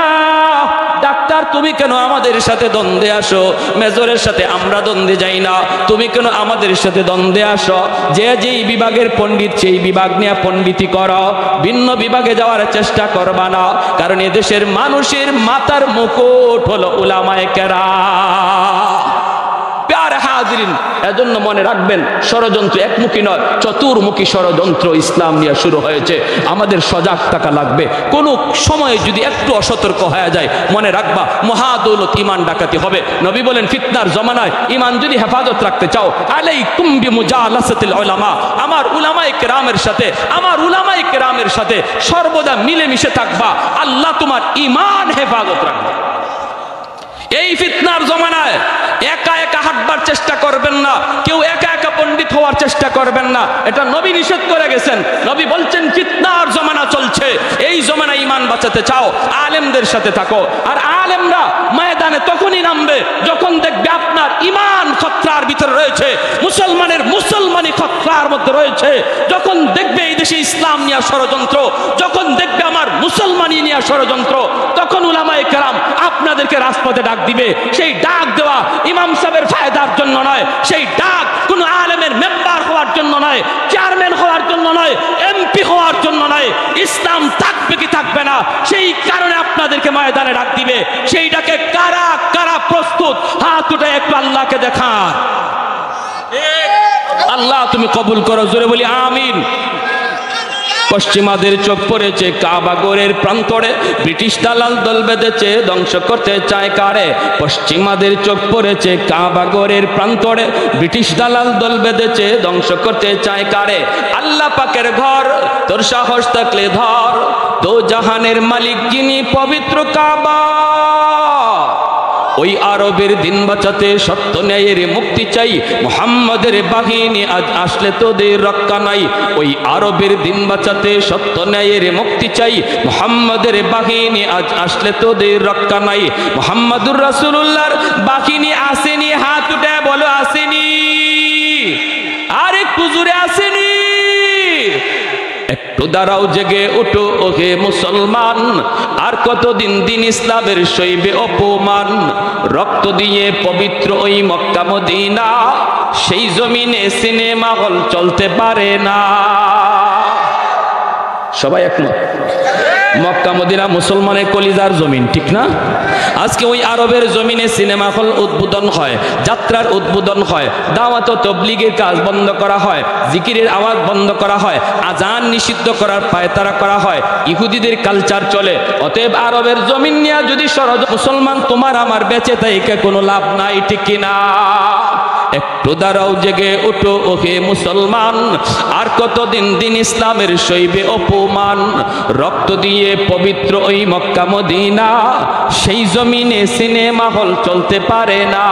ডাক্তার তুমি কেন আমাদের সাথে দ্বন্দ্বে আসো? মেজরের সাথে আমরা দ্বন্দ্বে যাই না, তুমি কেন আমাদের সাথে দ্বন্দ্বে আসো? যে যেই বিভাগের পণ্ডিত সেই বিভাগ নিয়ে পণ্ডিতি করো, ভিন্ন বিভাগে যাওয়ার চেষ্টা করবা না, কারণ এদেশের মানুষের মাথার মুকুট হলো উলামায়ে কেরাম। প্যারে হাজিরিন, এজন্য মনে রাখবেন ষড়যন্ত্র একমুখী নয়, চতুর্মুখী ষড়যন্ত্র ইসলাম নিয়ে শুরু হয়েছে। আমাদের সজাগ থাকা লাগবে। কোন সময়ে যদি একটু অসতর্ক হয়ে যায় মনে রাখবা মহাদৌলত ইমান ডাকাতি হবে। নবী বলেন ফিতনার জমানায় ইমান যদি হেফাজত রাখতে চাও আলাইকুম বিমুজালাসাতিল উলামা, আমার উলামায়ে কেরামের সাথে, আমার উলামায়ে কেরামের সাথে সর্বদা মিলেমিশে থাকবা, আল্লাহ তোমার ইমান হেফাজত রাখবে। এই ফিতনার জমানায় একা একা হাঁটবার চেষ্টা করবেন না, কেউ একা একা পণ্ডিত হওয়ার চেষ্টা করবেন না, এটা নবী নিষেধ করে গেছেন। নবী বলছেন ফিতনার জমানা চলছে, এই জমানায় ইমান বাঁচাতে চাও আলেমদের সাথে থাকো। আর আলেমরা ময়দানে তখনই নামবে যখন দেখবে আপনার ইমান খতরার ভিতরে রয়েছে, মুসলমানের মুসলমানি খতরার মধ্যে রয়েছে, যখন দেখবে এই দেশে ইসলাম নিয়ে ষড়যন্ত্র, যখন দেখবে আমার মুসলমানি নিয়ে ষড়যন্ত্র, তখন উলামায়ে কেরাম আপনাদেরকে রাজপথে ডাক দিবে। সেই ডাক দেওয়া ইমাম সাহেবের ফায়দার জন্য নয়, সেই ডাক কোন আলেমের মেম্বার হওয়ার জন্য নয়, চেয়ারম্যান হওয়ার জন্য নয়, এমপি হওয়ার জন্য নয়। ইসলাম থাকবে কি থাকবে না সেই কারণে আপনাদেরকে ময়দানে ডাক দিবে। সেই ডাকে কারা কারা প্রস্তুত, হাত উঠে একটু আল্লাহকে দেখান। আল্লাহ তুমি কবুল করো, জোরে বলি আমিন। পশ্চিমাদের চোখ পড়েছে কাবাগরের প্রান্তরে, ব্রিটিশ দালাল দল বেঁধেছে ধ্বংস করতে চায় কারে? পশ্চিমাদের চোখ পড়েছে কাবাগরের প্রান্তরে, ব্রিটিশ দালাল দল বেঁধেছে ধ্বংস করতে চায় কারে? আল্লাহ পাকের ঘর তোর সাহস থাকলে ধর, দো জাহানের মালিক যিনি পবিত্র কাবা। ওই আরবের দিন বাঁচাতে সত্য ন্যায়ের মুক্তি চাই, মুহাম্মাদের বাহিনী আজ আসলে তোদের রক্ষা নাই। ওই আরবের দিন বাঁচাতে সত্য ন্যায়ের মুক্তি চাই, মুহাম্মাদের বাহিনী আজ আসলে তোদের রক্ষা নাই। মুহাম্মাদুর রাসূলুল্লাহর বাহিনী আসেনি, হাত উঠে বলো আসেনি, আর একটু জোরে আসেনি। একটু দাঁড়াও, জেগে ওঠো ওহে মুসলমান, আর কতদিন দিন ইসলামের সইবে অপমান। রক্ত দিয়ে পবিত্র ওই মক্কা মদিনা, সেই জমিনে সিনেমা হল চলতে পারে না। সবাই একমত? মক্কা মদিনা মুসলমানের কলিজার জমিন, ঠিক না? আজকে ওই আরবের জমিনে সিনেমা হল উদ্বোধন হয়, যাত্রার উদ্বোধন হয়, দাওয়াত ও তাবলীগের কাজ বন্ধ করা হয়, জিকিরের আওয়াজ বন্ধ করা হয়, আজান নিষিদ্ধ করার পায়তারা করা হয়, ইহুদিদের কালচার চলে। অতএব আরবের জমিন নিয়ে যদি মুসলমান তোমার আমার বেঁচে থাকে কোনো লাভ নাই, ঠিক কিনা? একটু দাঁড়াও, জেগে ওঠো ওহে মুসলমান, আর কতদিন দিন ইসলামের সইবে অপমান। রক্ত দিয়ে পবিত্র ওই মক্কা মদিনা, সেই জমিনে সিনেমা হল চলতে পারে না।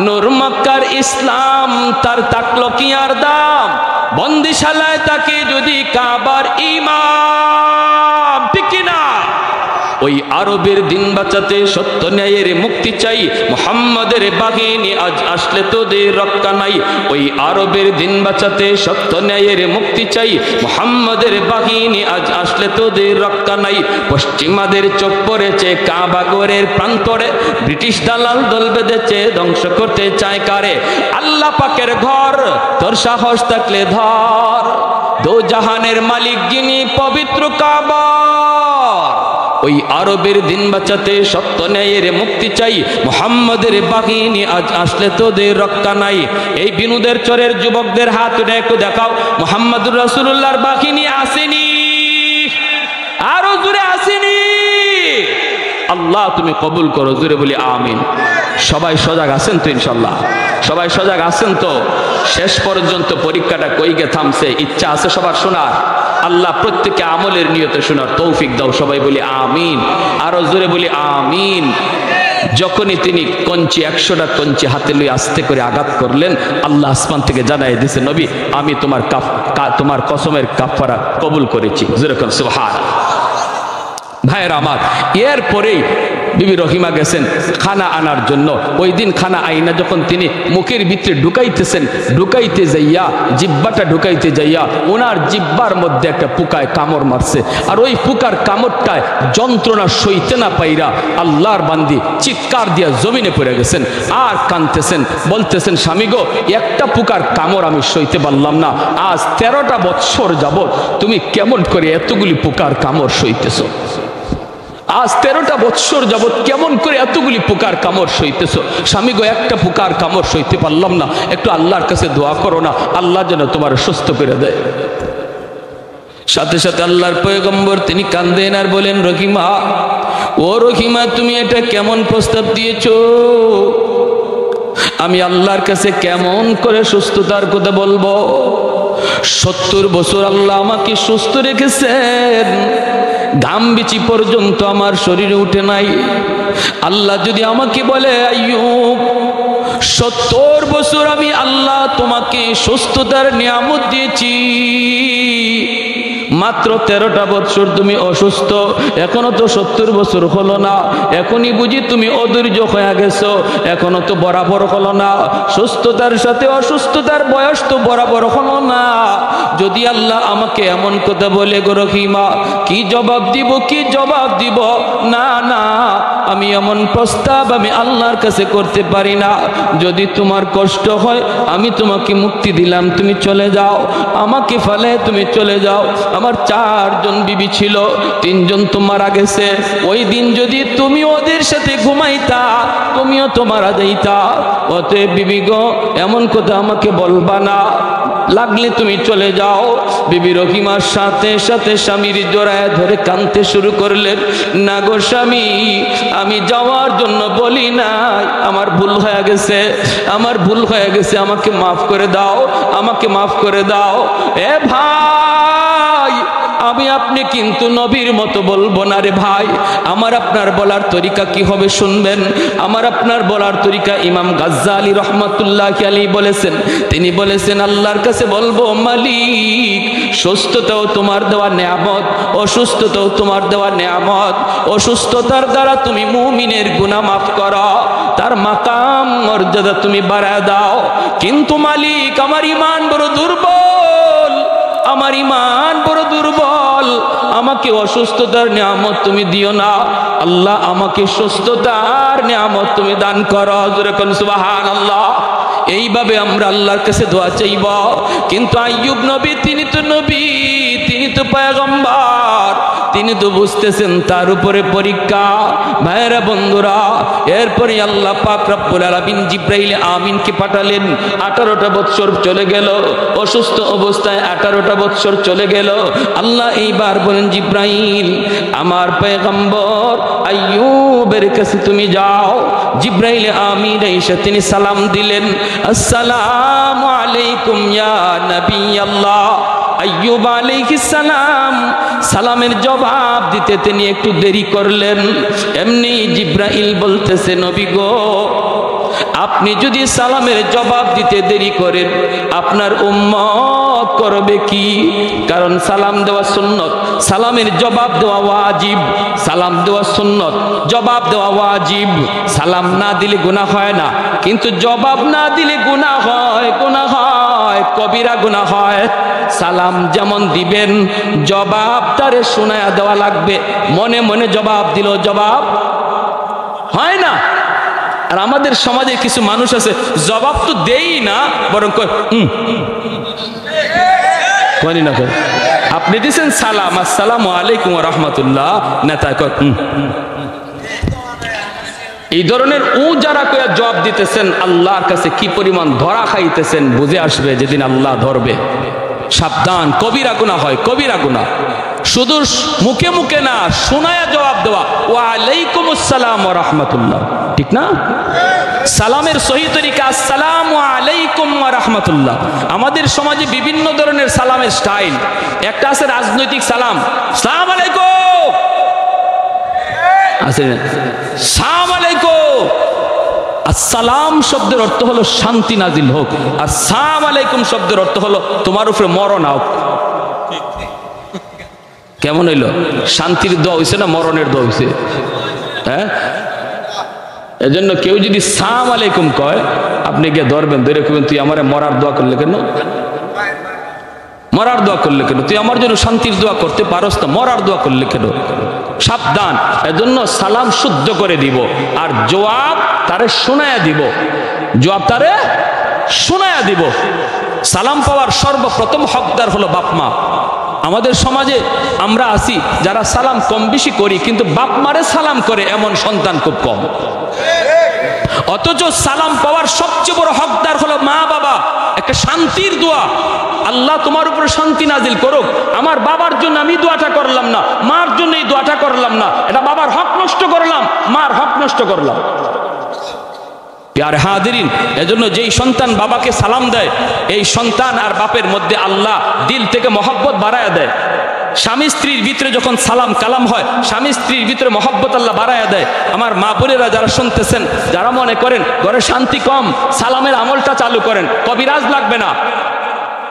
নূর মক্কার ইসলাম তার তাকলো কি আর দাম, বন্দিশালায় তাকে যদি কাবার ইমাম, ঠিক কিনা? ওই আরবের দিন বাঁচাতে সত্য ন্যায়ের মুক্তি চাই, মুহাম্মাদের বাহিনী আজ আসলে তোদের রক্ষা নাই। ওই আরবের দিন বাঁচাতে সত্য ন্যায়ের মুক্তি চাই, মুহাম্মাদের বাহিনী আজ আসলে তোদের রক্ষা নাই। পশ্চিমাদের চোখ পড়েছে কাবা ঘরের প্রান্তরে, ব্রিটিশ দালাল দল বেঁধেছে ধ্বংস করতে চায় কারে? আল্লাহ পাকের ঘর তোর সাহস থাকলে ধর, দো জাহানের মালিক যিনি পবিত্র কাবা। ওই আরবের দিন বাঁচাতে সত্য ন্যায়ের মুক্তি চাই, মুহাম্মাদের বাহিনী আজ আসলে তোদের রক্ষা নাই। এই বিনোদের চরের যুবকদের হাত উঠে একটু দেখাও, মুহাম্মাদুর রাসূলুল্লাহর বাহিনী আসেনি, আরো জোরে আসেনি। আল্লাহ তুমি কবুল করো, জোরে বলি আমিন। সবাই সজাগ আছেন তো ইনশাল্লাহ? সবাই সজাগ আছেন তো? শেষ পর্যন্ত পরীক্ষাটা কইকে থামছে, ইচ্ছা আছে সবার শোনার? আল্লাহ প্রত্যেককে আমলের নিয়তে শোনার তৌফিক দাও, সবাই বলি আমিন, আরো জোরে বলি আমিন। যখনই তিনি কঞ্চি 100টা কঞ্চি হাতে লই আস্তে করে আঘাত করলেন, আল্লাহ আসমান থেকে জানাই দিয়েছে, নবী আমি তোমার কসমের কাফারা কবুল করেছি, জোরে কোন সুবহানাল্লাহ। ভাইয়েরা আমার, এরপরেই বিবি রহিমা গেছেন খানা আনার জন্য। ওই দিন খানা আইনা যখন তিনি মুখের ভিতরে ঢুকাইতে যাইয়া, জিব্বাটা ঢুকাইতে যাইয়া ওনার জিব্বার মধ্যে একটা পোকায় কামড় মারছে। আর ওই পোকার কামড়টায় যন্ত্রণা সইতে না পাইরা আল্লাহর বান্দি চিৎকার দিয়া জমিনে পড়ে গেছেন আর কাঁদতেছেন, বলতেছেন স্বামী গো, একটা পোকার কামড় আমি সইতে পারলাম না, আজ 13টা বৎসর যাবত তুমি কেমন করে এতগুলি পোকার কামড় সইতেছ? আজ 13টা বৎসর যাবত কেমন করে এতগুলি পোকার কামড় সইতেছ? স্বামী গো, একটা পোকার কামড় সইতে পারলাম না, একটু আল্লাহর কাছে দোয়া করো না, আল্লাহ যেন তোমার সুস্থ করে দেয়। সাথে সাথে আল্লাহর পয়গম্বর তিনি কান্দেন আর বলেন, রহিমা, ও রহিমা, তুমি এটা কেমন প্রস্তাব দিয়েছো? আমি আল্লাহর কাছে কেমন করে সুস্থতার কথা বলবো? 70 বছর আল্লাহ আমাকে সুস্থ রেখেছেন, ঘাম বিচি পর্যন্ত আমার শরীরে উঠে নাই। আল্লাহ যদি আমাকে বলে, আইয়ুব 70 বছর আমি আল্লাহ তোমাকে সুস্থতার নিয়ামত দিয়েছি, মাত্র 13টা বছর তুমি অসুস্থ, এখনো তো 70 বছর হলো না, এখনই বুঝি তুমি অধৈর্য হয়ে গেছো, এখনো তো বরাবর হলো না, সুস্থতার সাথে অসুস্থতার বয়স তো বরাবর হলো না। যদি আল্লাহ আমাকে এমন কথা বলে গো রহিমা, কি জবাব দিব? না না, আমি এমন প্রস্তাব আমি আল্লাহর কাছে করতে পারি না। যদি তোমার কষ্ট হয়, আমি তোমাকে মুক্তি দিলাম, তুমি চলে যাও, আমাকে ফেলে তুমি চলে যাও। আমার 4 জন বিবি ছিল, 3 জন তো মারা গেছে। ওই দিন যদি তুমি ওদের সাথে ঘুমাইতা, তুমিও তো মারা যাইতা। অতএব বিবি গো, এমন কথা আমাকে বলবা না, লাগলে তুমি চলে যাও। বিবি রহিমার সাথে সাথে স্বামীর জড়ায় ধরে কাঁদতে শুরু করলেন, না গো স্বামী, আমি যাওয়ার জন্য বলি নাই, আমার ভুল হয়ে গেছে, আমাকে মাফ করে দাও, আমাকে মাফ করে দাও। এ ভাই, আমি আপনি কিন্তু নবীর মতো বলবো না রে ভাই। আমার আপনার বলার তরিকা কি হবে শুনবেন। আমার আপনার বলার তরিকা ইমাম গাজ্জালি রহমাতুল্লাহি আলাইহি বলেছেন, তিনি বলেছেন আল্লাহর কাছে বলবো, মালিক সুস্থতাও তোমার দেওয়া নেয়ামত, অসুস্থতাও তোমার দেওয়া নেয়ামত। অসুস্থতার দ্বারা তুমি মুমিনের গুনাহ মাফ করো, তার মাকাম মর্যাদা তুমি বাড়ায় দাও। কিন্তু মালিক, আমার ঈমান বড় দুর্বল, আমার ঈমান বড় দুর্বল, আমাকে অসুস্থতার নিয়ামত তুমি দিও না। আল্লাহ আমাকে সুস্থতার নিয়ামত তুমি দান করো, জোরে কোন সুবহানাল্লাহ। এইভাবে আমরা আল্লাহর কাছে দোয়া চাইব। কিন্তু আইয়ুব নবী, তিনি তো নবী, তিনি তো পয়গম্বর, তিনি তো বুঝতেছেন তার উপরে পরীক্ষা। ভাইরা বন্ধুরা, এরপরে আল্লাহ পাক রব্বুল আলামিন জিব্রাইল আমিনকে পাঠালেন। 18টা বৎসর চলে গেল, অসুস্থ অবস্থায় 18টা বৎসর চলে গেল। আল্লাহ এইবার বলেন, জিব্রাইল, আমার পয়গম্বর আইয়ুবের কাছে তুমি যাও। জিব্রাইল আমিন এসে তিনি সালাম দিলেন, আসসালামু আলাইকুম ইয়া নবী আল্লাহ। আইয়ুব আলাইহিস সালাম সালামের জবাব দিতে তিনি একটু দেরি করলেন। এমনি জিব্রাইল বলতেছে, নবী গো, আপনি যদি সালামের জবাব দিতে দেরি করেন আপনার উম্মত করবে কি? কারণ সালাম দেওয়া সুন্নত, সালামের জবাব দেওয়া ওয়াজিব। সালাম দেওয়া সুন্নত, জবাব দেওয়া ওয়াজিব। সালাম না দিলে গুনাহ হয় না, কিন্তু জবাব না দিলে গুনাহ হয়, গুনাহ হয়, কবিরা গুনাহ হয়। সালাম যেমন দিবেন জবাব তারে শোনায়া দেওয়া লাগবে। মনে মনে জবাব দিল জবাব হয় না। আর আমাদের সমাজে কিছু মানুষ আছে জবাব তো দেই না, বরং কয় না কয় আপনি দিয়েছেন সালাম আসসালামু আলাইকুম ওয়া রাহমাতুল্লাহ, নেতা কয় এই ধরনের যারা কয়া জবাব দিতেছেন আল্লাহর কাছে কি পরিমাণ ধরা খাইতেছেন বুঝে আসবে যেদিন আল্লাহ ধরবে। সাবধান, কবিরা গুনাহ হয়, কবিরা গুনাহ। শুধু মুখে মুখে না, শোনায়া জবাব দেওয়া, ওয়া আলাইকুমুস সালাম ওয়া রাহমাতুল্লাহ, ঠিক না? সালামের সহি তরিকা আসসালামু আলাইকুম ওয়া রাহমাতুল্লাহ। আমাদের সমাজে বিভিন্ন ধরনের সালামের স্টাইল। একটা আছে রাজনৈতিক সালাম, সালাম আলাইকুম, আছে সালাম আলাইকুম। আসসালাম শব্দের অর্থ হলো শান্তি নাজিল হোক, আর সালাম আলাইকুম শব্দের অর্থ হলো তোমার উপরে মরণ হোক। কেমন হইল? শান্তির দোয়া হইছে না মরণের দোয়া হইছে? হ্যাঁ, এজন্য কেউ যদি সালাম আলাইকুম কয় আপনি গিয়ে ধরবেন, ধরে কবেন তুই আমারে মরার দোয়া করলে কেন? মরার দোয়া করলে কেন? তুই আমার জন্য শান্তির দোয়া করতে পারস না, মরার দোয়া করলে কেন? সাবধান। এজন্য সালাম শুদ্ধ করে দিব, আর জবাব তারে শোনায়া দিব, জবাব তারে শোনায়া দিব। সালাম পাওয়ার সর্বপ্রথম হকদার হলো বাপ মা। আমাদের সমাজে আমরা আছি যারা সালাম কম বেশি করি, কিন্তু বাপ মারে সালাম করে এমন সন্তান খুব কম। অথচ সালাম পাওয়ার সবচেয়ে বড় হকদার হলো মা বাবা। একটা শান্তির দোয়া, আল্লাহ তোমার উপরে শান্তি নাজিল করুক। আমার বাবার জন্য আমি দোয়াটা করলাম না, মার জন্য এই দোয়াটা করলাম না, এটা বাবার হক নষ্ট করলাম, মার হক নষ্ট করলাম। প্যারে হাজিরিন, এজন্য যেই সন্তান বাবাকে সালাম দেয় এই সন্তান আর বাপের মধ্যে আল্লাহ দিল থেকে মহব্বত বাড়ায়া দেয়। স্বামী স্ত্রীর ভিতরে যখন সালাম কালাম হয়, স্বামী স্ত্রীর ভিতরে মহব্বত আল্লাহ বাড়ায়া দেয়। আমার মা বোনেরা যারা শুনতেছেন, যারা মনে করেন ঘরে শান্তি কম, সালামের আমলটা চালু করেন। কবিরাজ লাগবে না,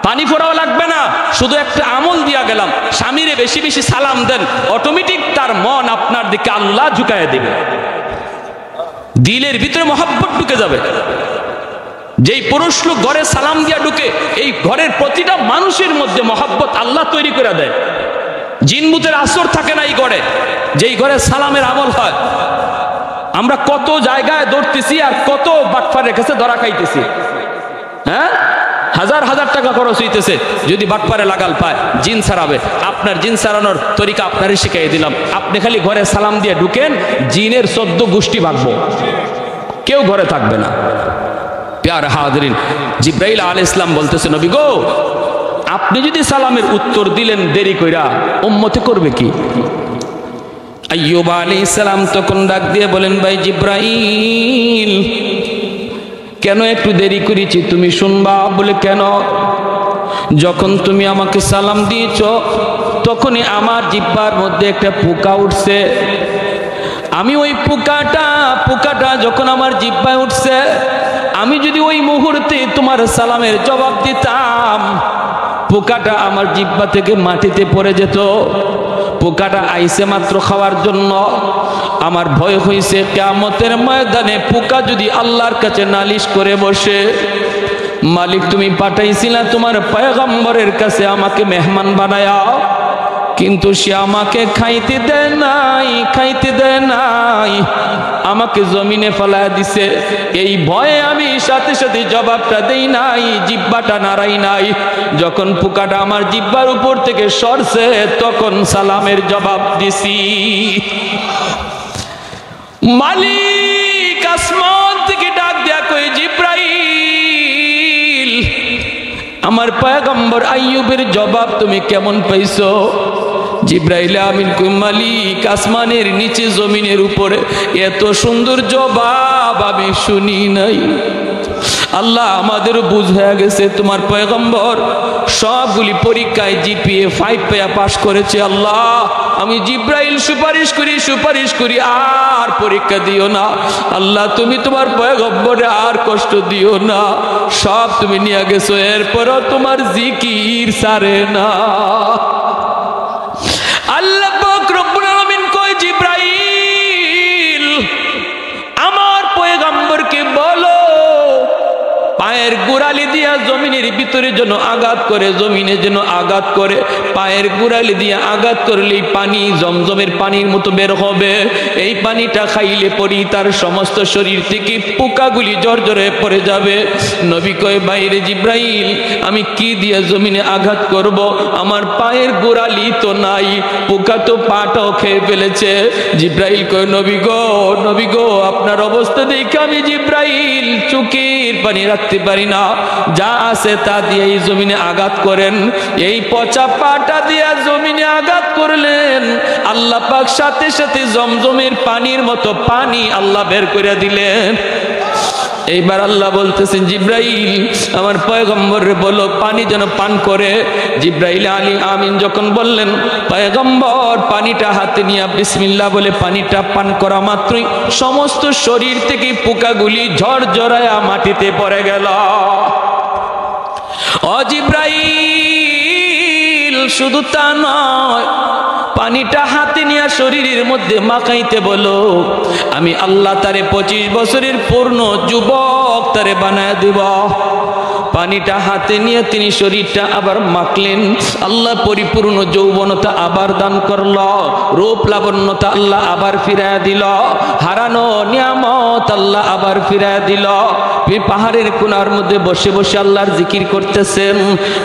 পানি ফোড়াও লাগবে না, শুধু একটা আমল দিয়া গেলাম, স্বামীরে বেশি বেশি সালাম দেন, অটোমেটিক তার মন আপনার দিকে আল্লাহ ঝুঁকায় দিবে, দিলের ভিতরে মহব্বত ঢুকে যাবে। যেই পুরুষ লোক ঘরে সালাম দিয়া ঢুকে, এই ঘরের প্রতিটা মানুষের মধ্যে মহব্বত আল্লাহ তৈরি করে দেয়। জিনবুতের আসর থাকে না এই ঘরে, যেই ঘরে সালামের আমল হয়। আমরা কত জায়গায় দৌড়তেছি আর কত বাটপারের কাছে ধরা খাইতেছি। হ্যাঁ, হাজার হাজার টাকা খরচ হইতেছে, যদি বাটপারে লাগাল পায় জিন ছাড়াবে। আপনার জিন ছাড়ানোর তরিকা আপনারই শিখাই দিলাম। আপনি খালি ঘরে সালাম দিয়ে ঢুকেন, জিনের 14 গোষ্ঠী ভাগবো, কেউ ঘরে থাকবে না। প্যারে হাজিরিন, জিব্রাইল আলাইহিস সালাম বলতেছে, নবী গো, আপনি যদি সালামের উত্তর দিলেন দেরি কইরা, উম্মতে করবে কি? আইয়ুব আলাইহিস সালাম তখন ডাক দিয়ে বলেন, ভাই জিব্রাইল, কেন একটু দেরি করেছি তুমি শুনবা? বলে কেন? যখন তুমি আমাকে সালাম দিয়েছ তখনই আমার জিহ্বার মধ্যে একটা পোকা উঠছে। আমি ওই পোকাটা যখন আমার জিহ্বায় উঠছে, আমি যদি ওই মুহূর্তে তোমার সালামের জবাব দিতাম, পোকাটা আমার জিহ্বা থেকে মাটিতে পড়ে যেত। পোকাটা আইছে মাত্র খাওয়ার জন্য। আমার ভয় হয়েছে কিয়ামতের ময়দানে পোকা যদি আল্লাহর কাছে নালিশ করে বসে, মালিক তুমি পাঠাইছিলা তোমার পয়গম্বরের কাছে আমাকে মেহমান বানায়া, কিন্তু সে আমাকে খাইতে দেয় নাই, আমাকে জমিনে ফেলায় দিছে। এই ভয়ে আমি সাথে সাথে জবাবটা দেই নাই, জিহ্বাটা নাড়াই নাই। যখন পোকাটা আমার জিহ্বার উপর থেকে সরছে তখন সালামের জবাব দিছি। মালিক আসমান থেকে ডাক দেয়া কই, জিব্রাইল, আমার পয়গম্বর আইয়ুবের জবাব তুমি কেমন পাইছো? জিব্রাইল আমিন কই, মালিক আসমানের নিচে জমিনের উপরে এত সুন্দর জবাব আমি শুনি নাই। আল্লাহ আমাদের বুঝ হয়ে গেছে তোমার পয়গম্বর সবগুলি পরীক্ষায় জিপিএ 5 পেয়ে পাশ করেছে। আল্লাহ আমি জিব্রাইল সুপারিশ করি আর পরীক্ষা দিও না আল্লাহ, তুমি তোমার পয়গম্বরে আর কষ্ট দিও না, সব তুমি নিয়ে গেছো, এরপরও তোমার জিকির সারে না। আল্লাহ পাক রব্বুল আলামিন কয়, জিব্রাইল আমার পয়গম্বরকে বলো পায়ের গোড়ালি দিয়া জমিনের ভিতরে যেন আঘাত করে, জমিনে যেন আঘাত করে, পায়ের গোড়ালি দিয়ে আঘাত করলেই পানি জমজমের পানির মতো বের হবে। এই পানিটা খাইলে পরি তার সমস্ত শরীর থেকে পোকাগুলি জর্জরে পড়ে যাবে। নবী কয়, বাইরে জিব্রাইল আমি কি দিয়ে জমিনে আঘাত করব, আমার পায়ের গোড়ালি তো নাই, পোকা তো পাটাও খেয়ে ফেলেছে। জিব্রাইল কয়, নবী গো আপনার অবস্থা দেখে আমি জিব্রাইল চোখের পানি রাখতে পারি না, যা আছে তা দিয়ে এই জমিনে আঘাত করেন। এই পচা পাটা দিয়ে জমিনে আঘাত করলেন, আল্লাহ পাক সাথে সাথে জমজমের পানির মতো পানি আল্লাহ বের করে দিলেন। এইবার আল্লাহ বলতেছেন, জিব্রাইল আমার পয়গম্বরে বলো পানি যেন পান করে। জিব্রাইল আলী আমিন যখন বললেন, পয়গম্বর পানিটা হাতে নিয়ে বিসমিল্লাহ বলে পানিটা পান করা মাত্রই সমস্ত শরীর থেকে পোকাগুলি ঝরঝরায়া মাটিতে পড়ে গেল। ও জিব্রাইল শুধু তা নয়, পানিটা হাতে নিয়ে শরীরের মধ্যে মাখাইতে বলো, আমি আল্লাহ তারে 25 বছরের পূর্ণ যুবক তারে বানায় দেব। পানিটা হাতে নিয়ে তিনি শরীরটা আবার মাখলেন, আল্লাহ পরিপূর্ণ যৌবনতা আবার দান করল, রূপ লাবণ্যতা আল্লাহ আবার ফিরায় দিল, হারানো নিয়ামত আল্লাহ আবার ফিরায় দিল। পাহাড়ের কোণার মধ্যে বসে বসে আল্লাহর জিকির করতেছেন।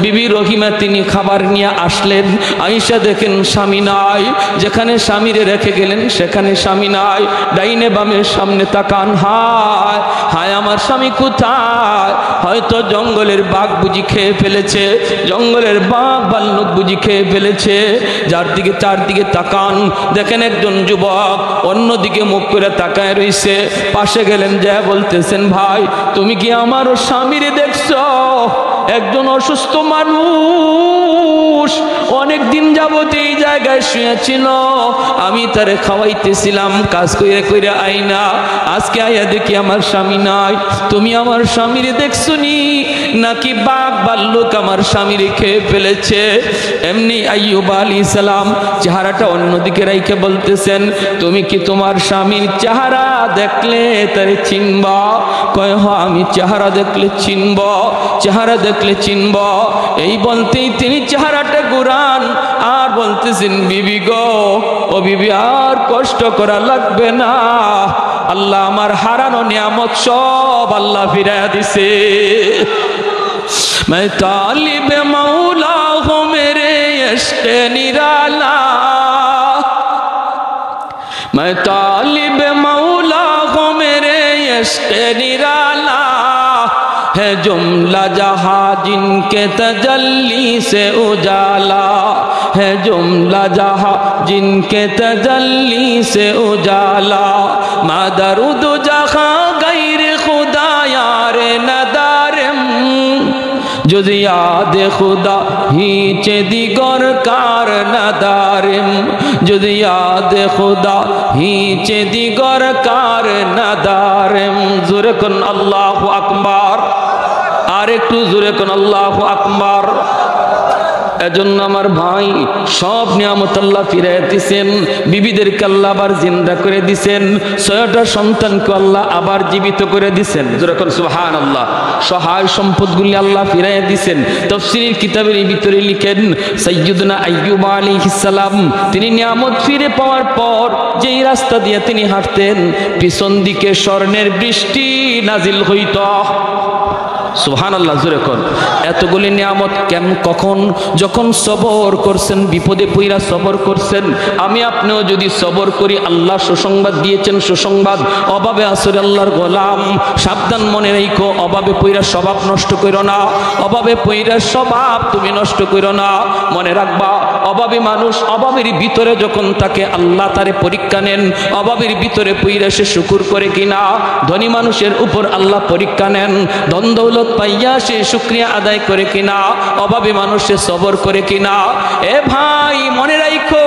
বিবি রহিমা তিনি খাবার নিয়ে আসলেন, আয়েশা দেখেন স্বামী নাই, যেখানে স্বামীরে রেখে গেলেন সেখানে স্বামী নাই। ডাইনে বামে সামনে তাকান, হায় হায় আমার স্বামী কোথায়? হয়তো জঙ্গলের বাঘ বুঝি খেয়ে ফেলেছে, জঙ্গলের বাঘ ভাল্লুক বুঝি খেয়ে ফেলেছে। চারদিকে তাকান, দেখেন একজন যুবক অন্যদিকে মুখ করে তাকায় রইছে। পাশে গেলেন, যা বলতেছেন, ভাই তুমি কি আমার স্বামীরে দেখছো? একজন অসুস্থ মানুষ অনেক দিন যাবত এই জায়গায় শুয়েছিল, আমি তারে খাওয়াইতেছিলাম, কাজ কইরে কইরে আইনা আজকে আইয়া দেখি আমার স্বামী নাই। তুমি আমার স্বামীরে দেখছনি নাকি বাঘ ভাল্লুক আমার স্বামীরে খেয়ে ফেলেছে? এমনি আইয়ুব আলাইহিস সালাম চেহারাটা অন্যদিকে রাইখে বলতেছেন, তুমি কি তোমার স্বামীর চেহারা দেখলে তারে চিনবা? কয় হ, আমি চেহারা দেখলে চিনব, চেহারা দেখলে চিনব। এই বলতেই তিনি চেহারাটা ঘুরান আর বলতেছেন, বিবি গো, ও বিবি আর কষ্ট করা লাগবে না, আল্লাহ আমার হারানো নিয়ামত সব আল্লাহ ফিরাইয়া দিছে। मैं तालिब मौला हूँ मेरे इश्क़ निराला, मैं तालिब मौला हूँ मेरे इश्क़ निराला, है जुमला जहाँ जिनके तजल्ली से उजाला, है जुमला जहाँ जिनके तजल्ली से उजाला, मादरुद जहाँ गैर खुदा यार नदारम, जुज़ याद खुदा हीच दिगर कार नदारम, जुज़ याद खुदा हीच दिगर कार नदारम। जोरे कुन अल्लाहु अकबर, আর একটু জোরে কোন আল্লাহু আকবার। এজন্য আমার ভাই সব নিয়ামত আল্লাহ ফিরাইয়া দিয়েছেন, বিবিদেরকে আল্লাহ আবার জিন্দা করে দিয়েছেন, 6টা সন্তানকে আল্লাহ আবার জীবিত করে দিয়েছেন। যেরকম সুবহানাল্লাহ। সহায় সম্পদগুলি আল্লাহ ফিরাইয়া দিয়েছেন। তাফসীরের কিতাবের ভিতরে লিখেন, সাইয়্যিদুনা আইয়ুব আলাইহিস সালাম তিনি নিয়ামত ফিরে পাওয়ার পর যেই রাস্তা দিয়ে তিনি হাঁটতেন, পিছন দিকে স্বর্ণের বৃষ্টি নাজিল হইত। সুবহানাল্লাহ, জোরে কোন। এতগুলি নিয়ামত কখন? যখন সবর করছেন, বিপদে পইরা সবর করছেন। আমি আপনিও যদি সবর করি, আল্লাহ সুসংবাদ দিয়েছেন, সুসংবাদ। অভাবে আসরে আল্লাহর গোলাম, সাবধান মনে রাখো, অভাবে পইরা স্বভাব নষ্ট করো না, অভাবে পইরা স্বভাব তুমি নষ্ট করো না। মনে রাখবা, অভাবী মানুষ অভাবের ভিতরে যখন তাকে আল্লাহ তারে পরীক্ষা নেন, অভাবের ভিতরে পইরা সে শুকুর করে কিনা। ধনী মানুষের উপর আল্লাহ পরীক্ষা নেন, ধন দৌলত পাইয়া সে শুকরিয়া আদায় করে কিনা, অভাবী মানুষ সে সবর করে কিনা। এ ভাই মনে রাখো,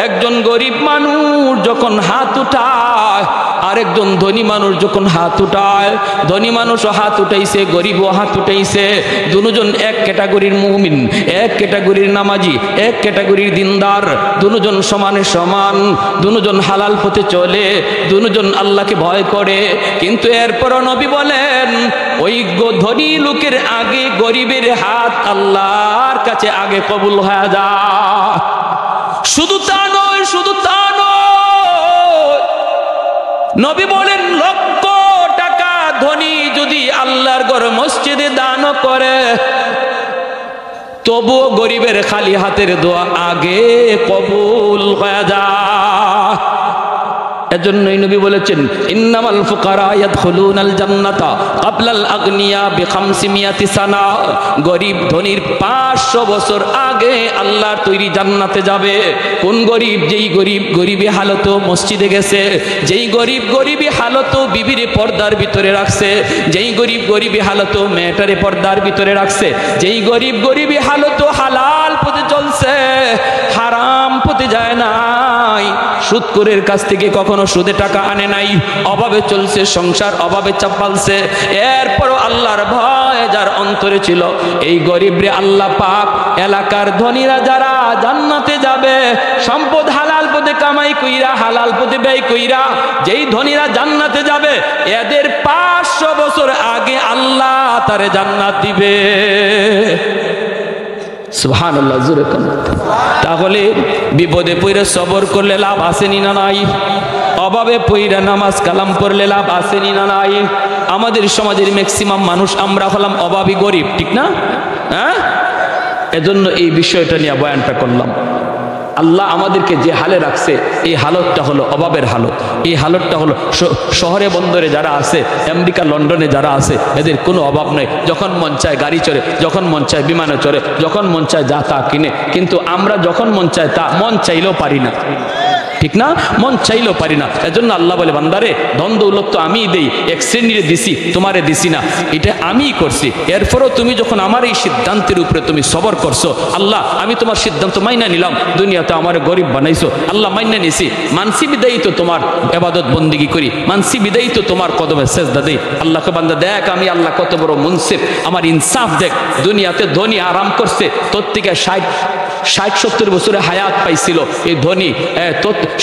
একজন গরিব মানুষ যখন হাত উঠায়, আরেকজন ধনী মানুষ যখন হাত উঠায়, ধনী মানুষও হাত উঠাইছে, গরিবও হাত উঠাইছে, দুজন এক ক্যাটাগরির মুমিন, এক ক্যাটাগরির নামাজি, এক ক্যাটাগরির দিনদার, দুজন সমানে সমান, দুজন হালাল পথে চলে, দুজন আল্লাহকে ভয় করে। কিন্তু এরপরও নবী বলেন ওই ধনী লোকের আগে গরিবের হাত আল্লাহর কাছে আগে কবুল হয়ে যায়। শুধু তা নয়, শুধু তা নয়, নবী বলেন লক্ষ টাকা ধনী যদি আল্লাহর ঘর মসজিদে দান করে, তবুও গরিবের খালি হাতের দোয়া আগে কবুল হয়ে যায়। এজন্যই নবী বলেছেন ইন্নামাল ফুকারা ইয়াদখুলুনাল জান্নাতা ক্বাবলাল আগনিয়া বি500 সানা। গরিব ধনীর 500 বছর আগে আল্লাহর তৈরি জান্নাতে যাবে। কোন গরিব? যেই গরিব গরিবী হালত মসজিদে গেছে, যেই গরিব গরিবী হালত বিবিরে পর্দার ভিতরে রাখছে, যেই গরিব গরিবী হালত মেয়েটারে পর্দার ভিতরে রাখছে, যেই গরিব গরিবী হালত হালাল পথে চলছে, হারাম পথে যায় নাই, সুদখোরের কাছ থেকে কখনো সুদে টাকা আনে নাই, অভাবে চলছে সংসার, অভাবে চাপালছে, এরপরও আল্লাহর ভয় যার অন্তরে ছিল, এই গরিবরে আল্লাহ পাক এলাকার ধনীরা যারা জান্নাতে যাবে, সম্পদ হালাল পথে কামাই কইরা হালাল পথে ব্যয় কইরা যেই ধনীরা জান্নাতে যাবে, এদের 500 বছর আগে আল্লাহ তারে জান্নাত দিবে। সুবহানাল্লাহ, জোরে কোন। তাহলে বিপদে পড়ে সবর করলে লাভ আসেনি না নাই? অভাবে পড়ে নামাজ কালাম পড়লে লাভ আসেনি না নাই? আমাদের সমাজের ম্যাক্সিমাম মানুষ আমরা হলাম অভাবী গরিব, ঠিক না? হ্যাঁ, এজন্য এই বিষয়টা নিয়ে বয়ানটা করলাম। আল্লাহ আমাদেরকে যে হালে রাখছে, এই হালতটা হলো অভাবের হালত। এই হালতটা হলো শহরে বন্দরে যারা আছে, আমেরিকা লন্ডনে যারা আছে, এদের কোনো অভাব নেই। যখন মন চায় গাড়ি চড়ে, যখন মন চায় বিমানে চড়ে, যখন মন চায় যা তা কিনে। কিন্তু আমরা যখন মন চায় তা মন চাইলেও পারি না, ঠিক না? মন চাইলেও পারি না। এজন্য আল্লাহ বলে বান্দারে ধন দৌলত তো আমিই দেই, এক শ্রেণীরে দিছি, তোমারে দিছি না, এটা আমিই করছি। এরপরও তুমি যখন আমার এই সিদ্ধান্তের উপরে তুমি সবর করছো, আল্লাহ আমি তোমার সিদ্ধান্ত মাইনা নিলাম, দুনিয়াতে আমার গরিব বানাইছো, আল্লাহ মাইনা নিছি, মানসি বিদায়ী তো তোমার ইবাদত বন্দেগী করি, মানসি বিদায়ী তো তোমার কদমে সেজদা দেই। আল্লাহকে বান্দা দেখ আমি আল্লাহ কত বড় মুনসিফ, আমার ইনসাফ দেখ। দুনিয়াতে ধনী আরাম করছে, তোর থেকে 60-70 বছরে হায়াত পাইছিল এই ধনী,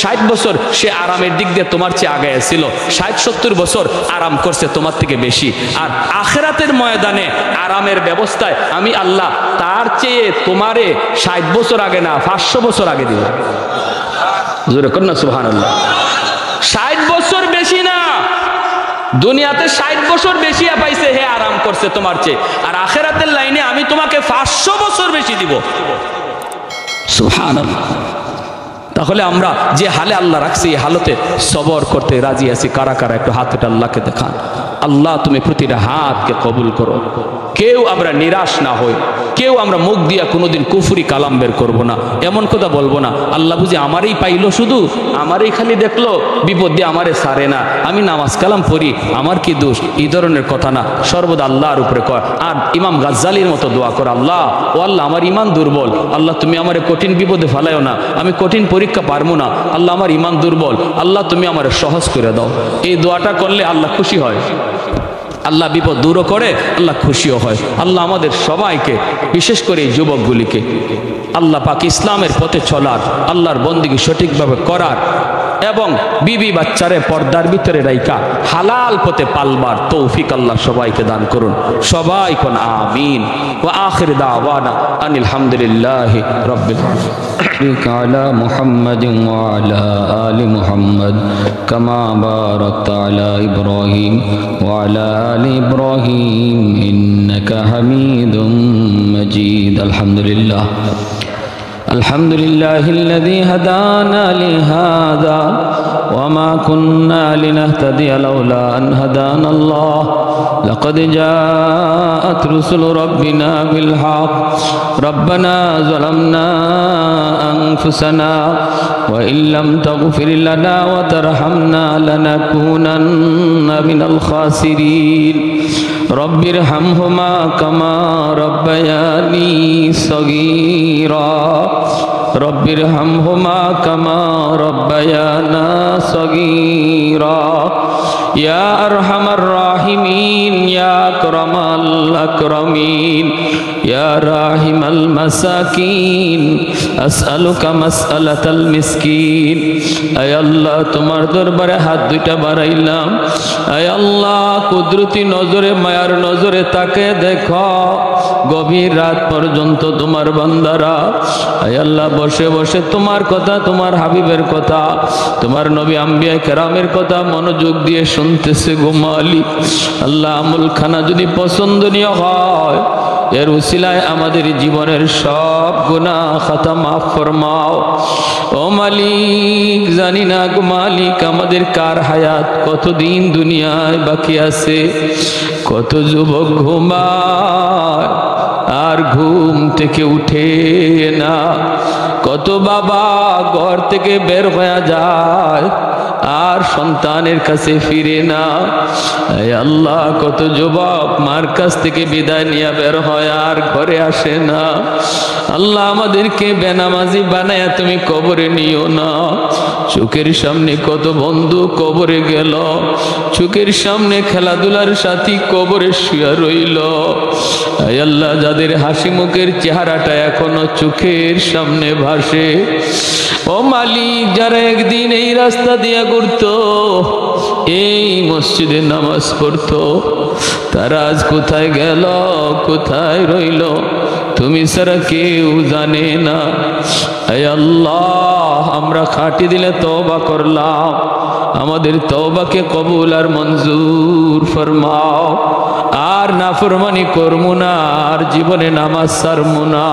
60 বছর সে আরামের দিক দিয়ে তোমার চেয়ে আগে ছিল, 60-70 বছর আরাম করছে তোমার থেকে বেশি। আর আখিরাতের ময়দানে আরামের ব্যবস্থায় আমি আল্লাহ তার চেয়ে তোমারে 60 বছর আগে না 500 বছর আগে দিব। জোরে কর না সুবহানাল্লাহ। 60 বছর বেশি না, দুনিয়াতে 60 বছর বেশি পাইছে, হে আরাম করছে তোমার চেয়ে, আর আখিরাতের লাইনে আমি তোমাকে 500 বছর বেশি দিব। সুবহানাল্লাহ। তাহলে আমরা যে হালে আল্লাহ রাখছি, এই হালতে সবর করতে রাজি আছি কারা কারা? একটু হাতটা আল্লাহকে দেখান। আল্লাহ তুমি প্রতিটা হাতকে কবুল করো। কেউ আমরা নিরাশ না হই, কেউ আমরা মুখ দিয়া কোনোদিন কুফরি কালাম বের করবো না, এমন কথা বলবো না আল্লাহ বুঝি আমারই পাইলো, শুধু আমারই খালি দেখলো, বিপদ দিয়ে আমারে সারে না, আমি নামাজ কালাম পড়ি, আমার কি দোষ? এই ধরনের কথা না, সর্বদা আল্লাহর উপরে কর। আর ইমাম গাজ্জালির মতো দোয়া কর, আল্লাহ ও আল্লাহ আমার ইমান দুর্বল, আল্লাহ তুমি আমারে কঠিন বিপদে ফেলায়ও না, আমি কঠিন পরীক্ষা পারবো না, আল্লাহ আমার ইমান দুর্বল, আল্লাহ তুমি আমারে সহজ করে দাও। এই দোয়াটা করলে আল্লাহ খুশি হয়, আল্লাহ বিপদ দূরও করে, আল্লাহ খুশিও হয়। আল্লাহ আমাদের সবাইকে, বিশেষ করে এই যুবকগুলিকে আল্লাহ পাক ইসলামের পথে চলার, আল্লাহর বন্দেগী সঠিকভাবে করার এবং বিবি বাচ্চারে পর্দার ভিতরে রাইখা হালাল পথে পালবার তৌফিক আল্লাহ সবাইকে দান করুন। সবাই কোন আমিন। ওয়া আখির দাওয়ানা আনিল হামদুলিল্লাহি রাব্বিল আলামিন। আলা মুহাম্মাদিন ওয়া আলা আলি মুহাম্মাদ কামা বারাকতা আলা ইব্রাহিম ওয়া আলা আলি ইব্রাহিম ইন্নাকা হামিদুম মাজিদ। আলহামদুলিল্লাহ। الحمد لله الذي هدانا لهذا وما كنا لنهتدي لولا أن هدانا الله لقد جاءت رسل ربنا بالحق ربنا ظلمنا أنفسنا وإن لم تغفر لنا وترحمنا لنكونن من الخاسرين رب ارحمهما كما ربياني صغيرا রব্বিরহামহুমা কামা রব্বায়ানা সগীরা ইয়া আরহামার রাহিমিন ইয়া আকরামাল আকরামিন ইয়া রাহিমাল মাসাকিন আসআলুকা মাসআলাতাল মিসকিন। আয় আল্লাহ, তোমার দরবারে হাত দুইটা বাড়াইলাম। আয় আল্লাহ, কুদরতি নজরে মায়ার নজরে তাকে দেখো। গভীর রাত পর্যন্ত তোমার বান্দারা আয় আল্লাহ বসে বসে তোমার কথা, তোমার হাবিবের কথা, তোমার নবী আম্বিয়া কেরামের কথা মনোযোগ দিয়ে শুনতেছে গো মালিক। আল্লাহ, আমলখানা যদি পছন্দনীয় হয় এর উসিলায় আমাদের জীবনের সব গুনাহ খাতা মাফ ফরমাও। ও মালিক, জানি না গো মালিক আমাদের কার হায়াত কতদিন দুনিয়ায় বাকি আছে। কত যুবক ঘুমায় আর ঘুম থেকে উঠে না, কত বাবা ঘর থেকে বের হয়ে যায় আর সন্তানের কাছে ফিরে না। আল্লাহ, কত যুবক মার কাছ থেকে বিদায় নিয়ে বের হয় আর ঘরে আসে না। আল্লাহ, আমাদেরকে বেনামাজি বানায়া তুমি কবরে নিও না। চোখের সামনে কত বন্ধু কবরে গেল, চোখের সামনে খেলাধুলার সাথী কবরে শুয়ে রইল। আল্লাহ, যাদের হাসি মুখের চেহারাটা এখনো চোখের সামনে ভাসে, ও মালিক, যারা একদিন এই রাস্তা দিয়া ঘুরতো, এই মসজিদে নামাজ পড়তো, তারা আজ কোথায় গেল, কোথায় রইল তুমি ছাড়া কেউ জানে না। হে আল্লাহ, আমরা খাঁটি দিলে তওবা করলাম, আমাদের তওবাকে কবুল আর মঞ্জুর ফরমাও। আর নাফরমানি করবো না, আর জীবনে নামাজ ছাড়বো না,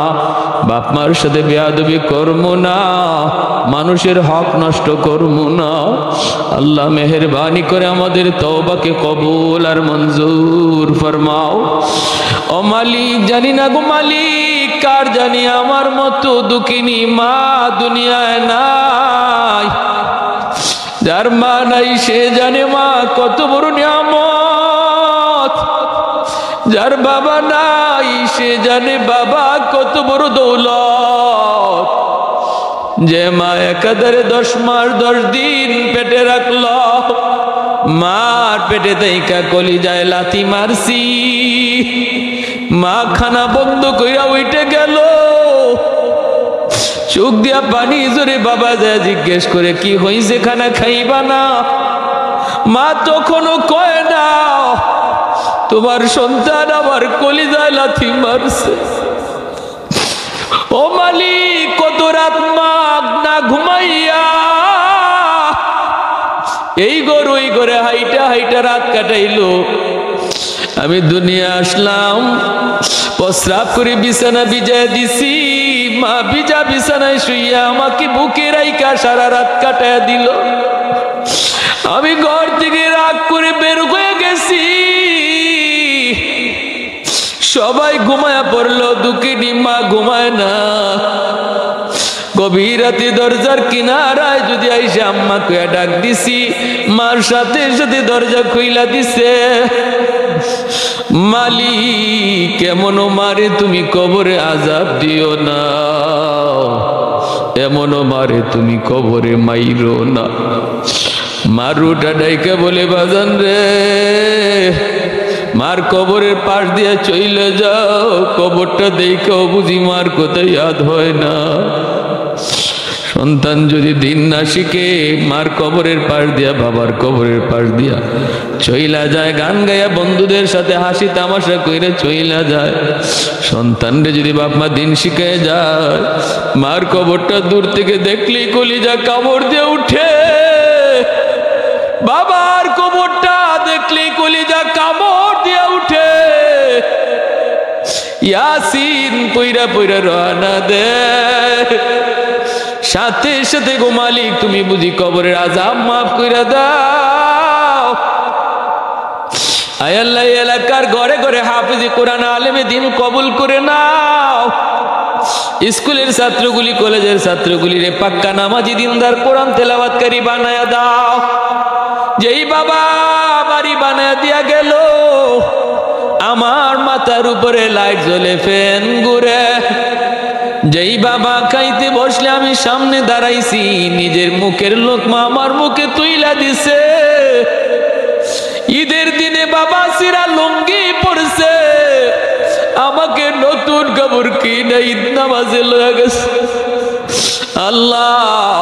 বাপ মার সাথে বেয়াদবি করবো না, মানুষের হক নষ্ট করবো না। আল্লাহ, মেহেরবানি করে আমাদের তওবাকে কবুল আর মঞ্জুর ফরমাও। ও মালিক, জানি না গো মালিক, কার জানি আমার মতো দুঃখিনী মা দুনিয়ায় নাই। যার মা নাই সে জানে মা কত বড় নিয়ামত, যার বাবা নাই সে জানে বাবা কত বড় দৌলত। যে মা একাধারে 10 মাস 10 দিন পেটে রাখল, মার পেটে দেইকা কলিজায় লাথি মারছি, মা খানা বন্ধ কইরা উঠে গেল, চোখ দিয়া পানি জোরে বাবা যায় জিজ্ঞেস করে কি হইছে, খানা খাইবা না? মা তখনও কয় না তোমার সন্তান আমার কলিজায় লাথি মারছে। ও মালিক, কত রাত মা না ঘুমাইয়া এই ঘর ওই ঘরে হাইটা হাইটা রাত কাটাইলো। আমি দুনিয়া আসলাম, প্রস্রাব করে বিছানা ভিজায় দিছি, মা ভিজা বিছানায় শুইয়া আমাকে বুকে রাইখা সারা রাত কাটায় দিল। আমি ঘর থেকে রাগ করে বের হয়ে গেছি, সবাই ঘুমায়া পড়লো, দুঃখিনী মা ঘুমায় না। গভীর রাতে দরজার কিনারায় যদি আইসে আম্মা কইয়া ডাক দিছি, মার সাথে সাথে দরজা খুইলা দিছে। মালিক, এমনও মারে তুমি কবরে আযাব দিও না, এমনও মারে তুমি কবরে মাইরো না। মারুটা ডাইকা বলে, বাজান রে, মার কবরের পাশ দিয়ে চইলে যাও, কবরটা দেখাও বুঝি মার কোথায় ইয়াদ হয় না। সন্তান যদি দিন না শিখে মার কবরের পাশ দিয়া, বাবার কবরের পাশ দিয়া চইলা যায়, গান গায়া বন্ধুদের সাথে হাসি তামাশা কইরা চইলা যায়, সন্তানরে যদি বাপ মা দিন শিখে যায়, মার কবরটা দূর থেকে দেখলেই কলিজা কামড় দিয়ে উঠে, বাবার কবরটা দেখলেই কলিজা কামড় দিয়ে উঠে। ইয়াসিন পইরা পইরা রওনা দে, সাথে সাথে গো মালিক তুমি বুঝি কবরের আযাব মাফ কইরা দাও। আয় আল্লাহ, এলাকার ঘরে ঘরে হাফেজে কোরআন আলেমে দিন কবুল করে নাও। স্কুলের ছাত্রগুলি, কলেজের ছাত্রগুলি রে পাক্কা নামাজি দিনদার কোরআন তেলাওয়াতকারী বানায়া দাও। যেই বাবা বাড়ি বানায়া দিয়া গেল, আমার মাথার উপরে লাইট জ্বলে, ফ্যান ঘুরে, যেই বাবা খাইতে বসলে আমি সামনে দাঁড়াইছি, নিজের মুখের লোকমা আমার মুখে তুইলা দিছে। ঈদের দিনে বাবা সিরা লুঙ্গি পড়ছে, আমাকে নতুন কাপড় কিনে ঈদ নামাজে লয়ে গেছে। আল্লাহ,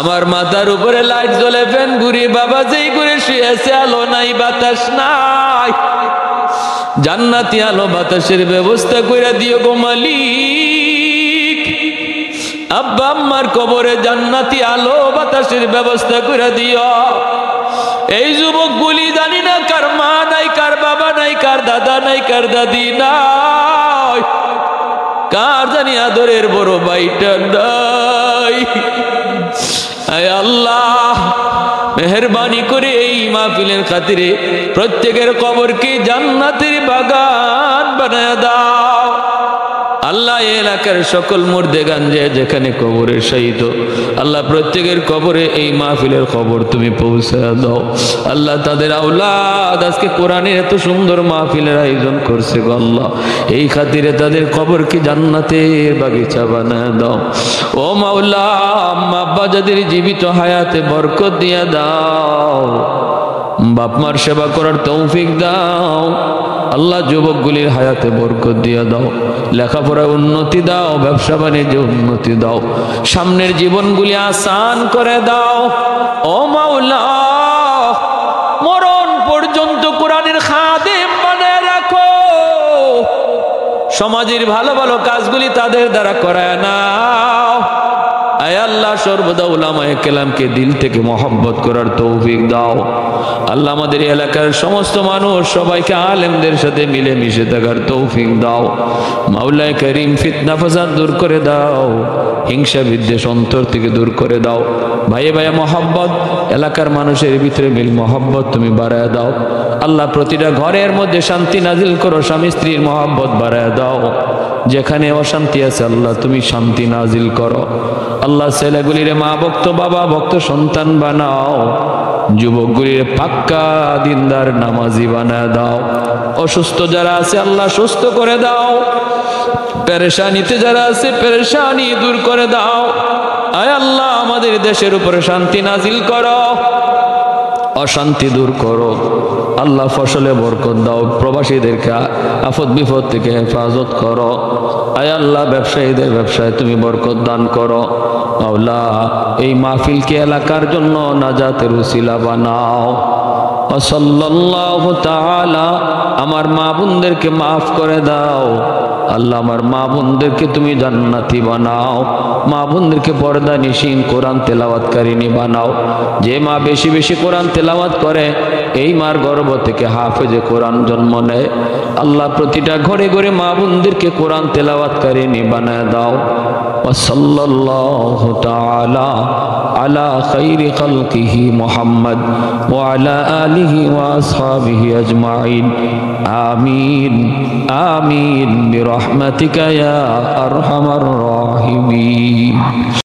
আমার মাথার উপরে লাইট জ্বলে, ফ্যান ঘুরি, বাবা যেই করে শুয়েছে, আলো নাই বাতাস নাই, জান্নাতি আলো বাতাসের ব্যবস্থা করে দিও গো মালিক। আব্বা আম্মার কবরে জান্নাতি আলো বাতাসের ব্যবস্থা করে দিও। এই যুবকগুলি জানি না কার মা নাই, কার বাবা নাই, কার দাদা নাই, কার দাদি নাই, কার জানি আদরের বড় ভাইটা নাই। আয় আল্লাহ, মেহেরবানি করে এই মাহফিলের খাতিরে প্রত্যেকের কবরকে জান্নাতের বাগান বানায় দাও। আল্লাহ, এলাকার সকল মুর্দেগান যেখানে কবরে শহীদ, আল্লাহ প্রত্যেকের কবরে এই মাহফিলের খবর তুমি পৌঁছায় দাও। আল্লাহ, তাদের আওলাদ আজকে কোরআনের এত সুন্দর মাহফিলের আয়োজন করছে গো আল্লাহ, এই খাতিরে তাদের কবরকে জান্নাতের বাগিচা বানায় দাও। ও মাওলা, আম্মা আব্বা যাদের জীবিত হায়াতে বরকত দিয়া দাও, বাপ মার সেবা করার তৌফিক দাও। আল্লাহ, যুবকগুলির হায়াতে বরকত দিয়া দাও, লেখাপড়ায় উন্নতি দাও, ব্যবসা বাণিজ্যে উন্নতি দাও, সামনের জীবনগুলি আসান করে দাও। ও মাওলা, মরণ পর্যন্ত কোরআনের খাদেম বানায় রাখো, সমাজের ভালো ভালো কাজগুলি তাদের দ্বারা করায় নাও। আয় আল্লাহ, সর্বদা উলামায়ে কেরামকে দিল থেকে মহব্বত করার তৌফিক দাও। আল্লাহ, আমাদের এলাকার সমস্ত মানুষ সবাইকে আলেমদের সাথে মিলে মিশে থাকার তৌফিক দাও। মাওলায়ে করিম, ফিতনা ফাসাদ দূর করে দাও, হিংসা বিদ্বেষ অন্তর থেকে দূর করে দাও। ভাইয়ে ভাইয়ে মহব্বত, এলাকার মানুষের ভিতরে মিল মহব্বত তুমি বাড়ায় দাও। আল্লাহ, প্রতিটা ঘরের মধ্যে শান্তি নাজিল করো, স্বামী স্ত্রীর মহব্বত বাড়ায় দাও। যেখানে অশান্তি আছে আল্লাহ তুমি শান্তি নাজিল করো। আল্লাহ, ছেলেগুলির মা ভক্ত, বাবা ভক্ত সন্তান বানাও, যুবকগুলির পাক্কা দিনদার নামাজি বানায় দাও। অসুস্থ যারা আছে আল্লাহ সুস্থ করে দাও, পেরেশানিতে যারা আছে পেরেশানি দূর করে দাও। আয় আল্লাহ, আমাদের দেশের উপরে শান্তি নাজিল করো, অশান্তি দূর করো। আল্লাহ, ফসলে বরকত দাও, প্রবাসীদেরকে আফত বিপদ থেকে হেফাজত করো। আয় আল্লাহ, ব্যবসায়ীদের ব্যবসায় তুমি বরকত দান করো। মাওলা, এই মাহফিলকে এলাকার জন্য নাজাতের উসিলা বানাও। সাল্লাল্লাহু তাআলা, আমার মা বোনদেরকে মাফ করে দাও। আল্লাহ, আমার মা বোনদেরকে তুমি জান্নাতি বানাও, মা বোনদেরকে পর্দা নিশিন কোরআন তেলাওয়াতকারিনী বানাও। যে মা বেশি বেশি কোরআন তেলাওয়াত করে, এই মার গর্ভ থেকে হাফেজে কোরআন জন্ম নেয়। আল্লাহ, প্রতিটা ঘরে ঘরে মা বোনদেরকে কোরআন তেলাওয়াতকারিনী বানায় দাও। সাল্লাল্লাহু তাআলা আলা খাইরি খালকিহি মুহাম্মদ ওয়া আলা আলিহি ওয়া আসহাবিহি আজমাইন। আমিন আমিন বিরহমাতিকা ইয়া আরহামার রাহিমিন।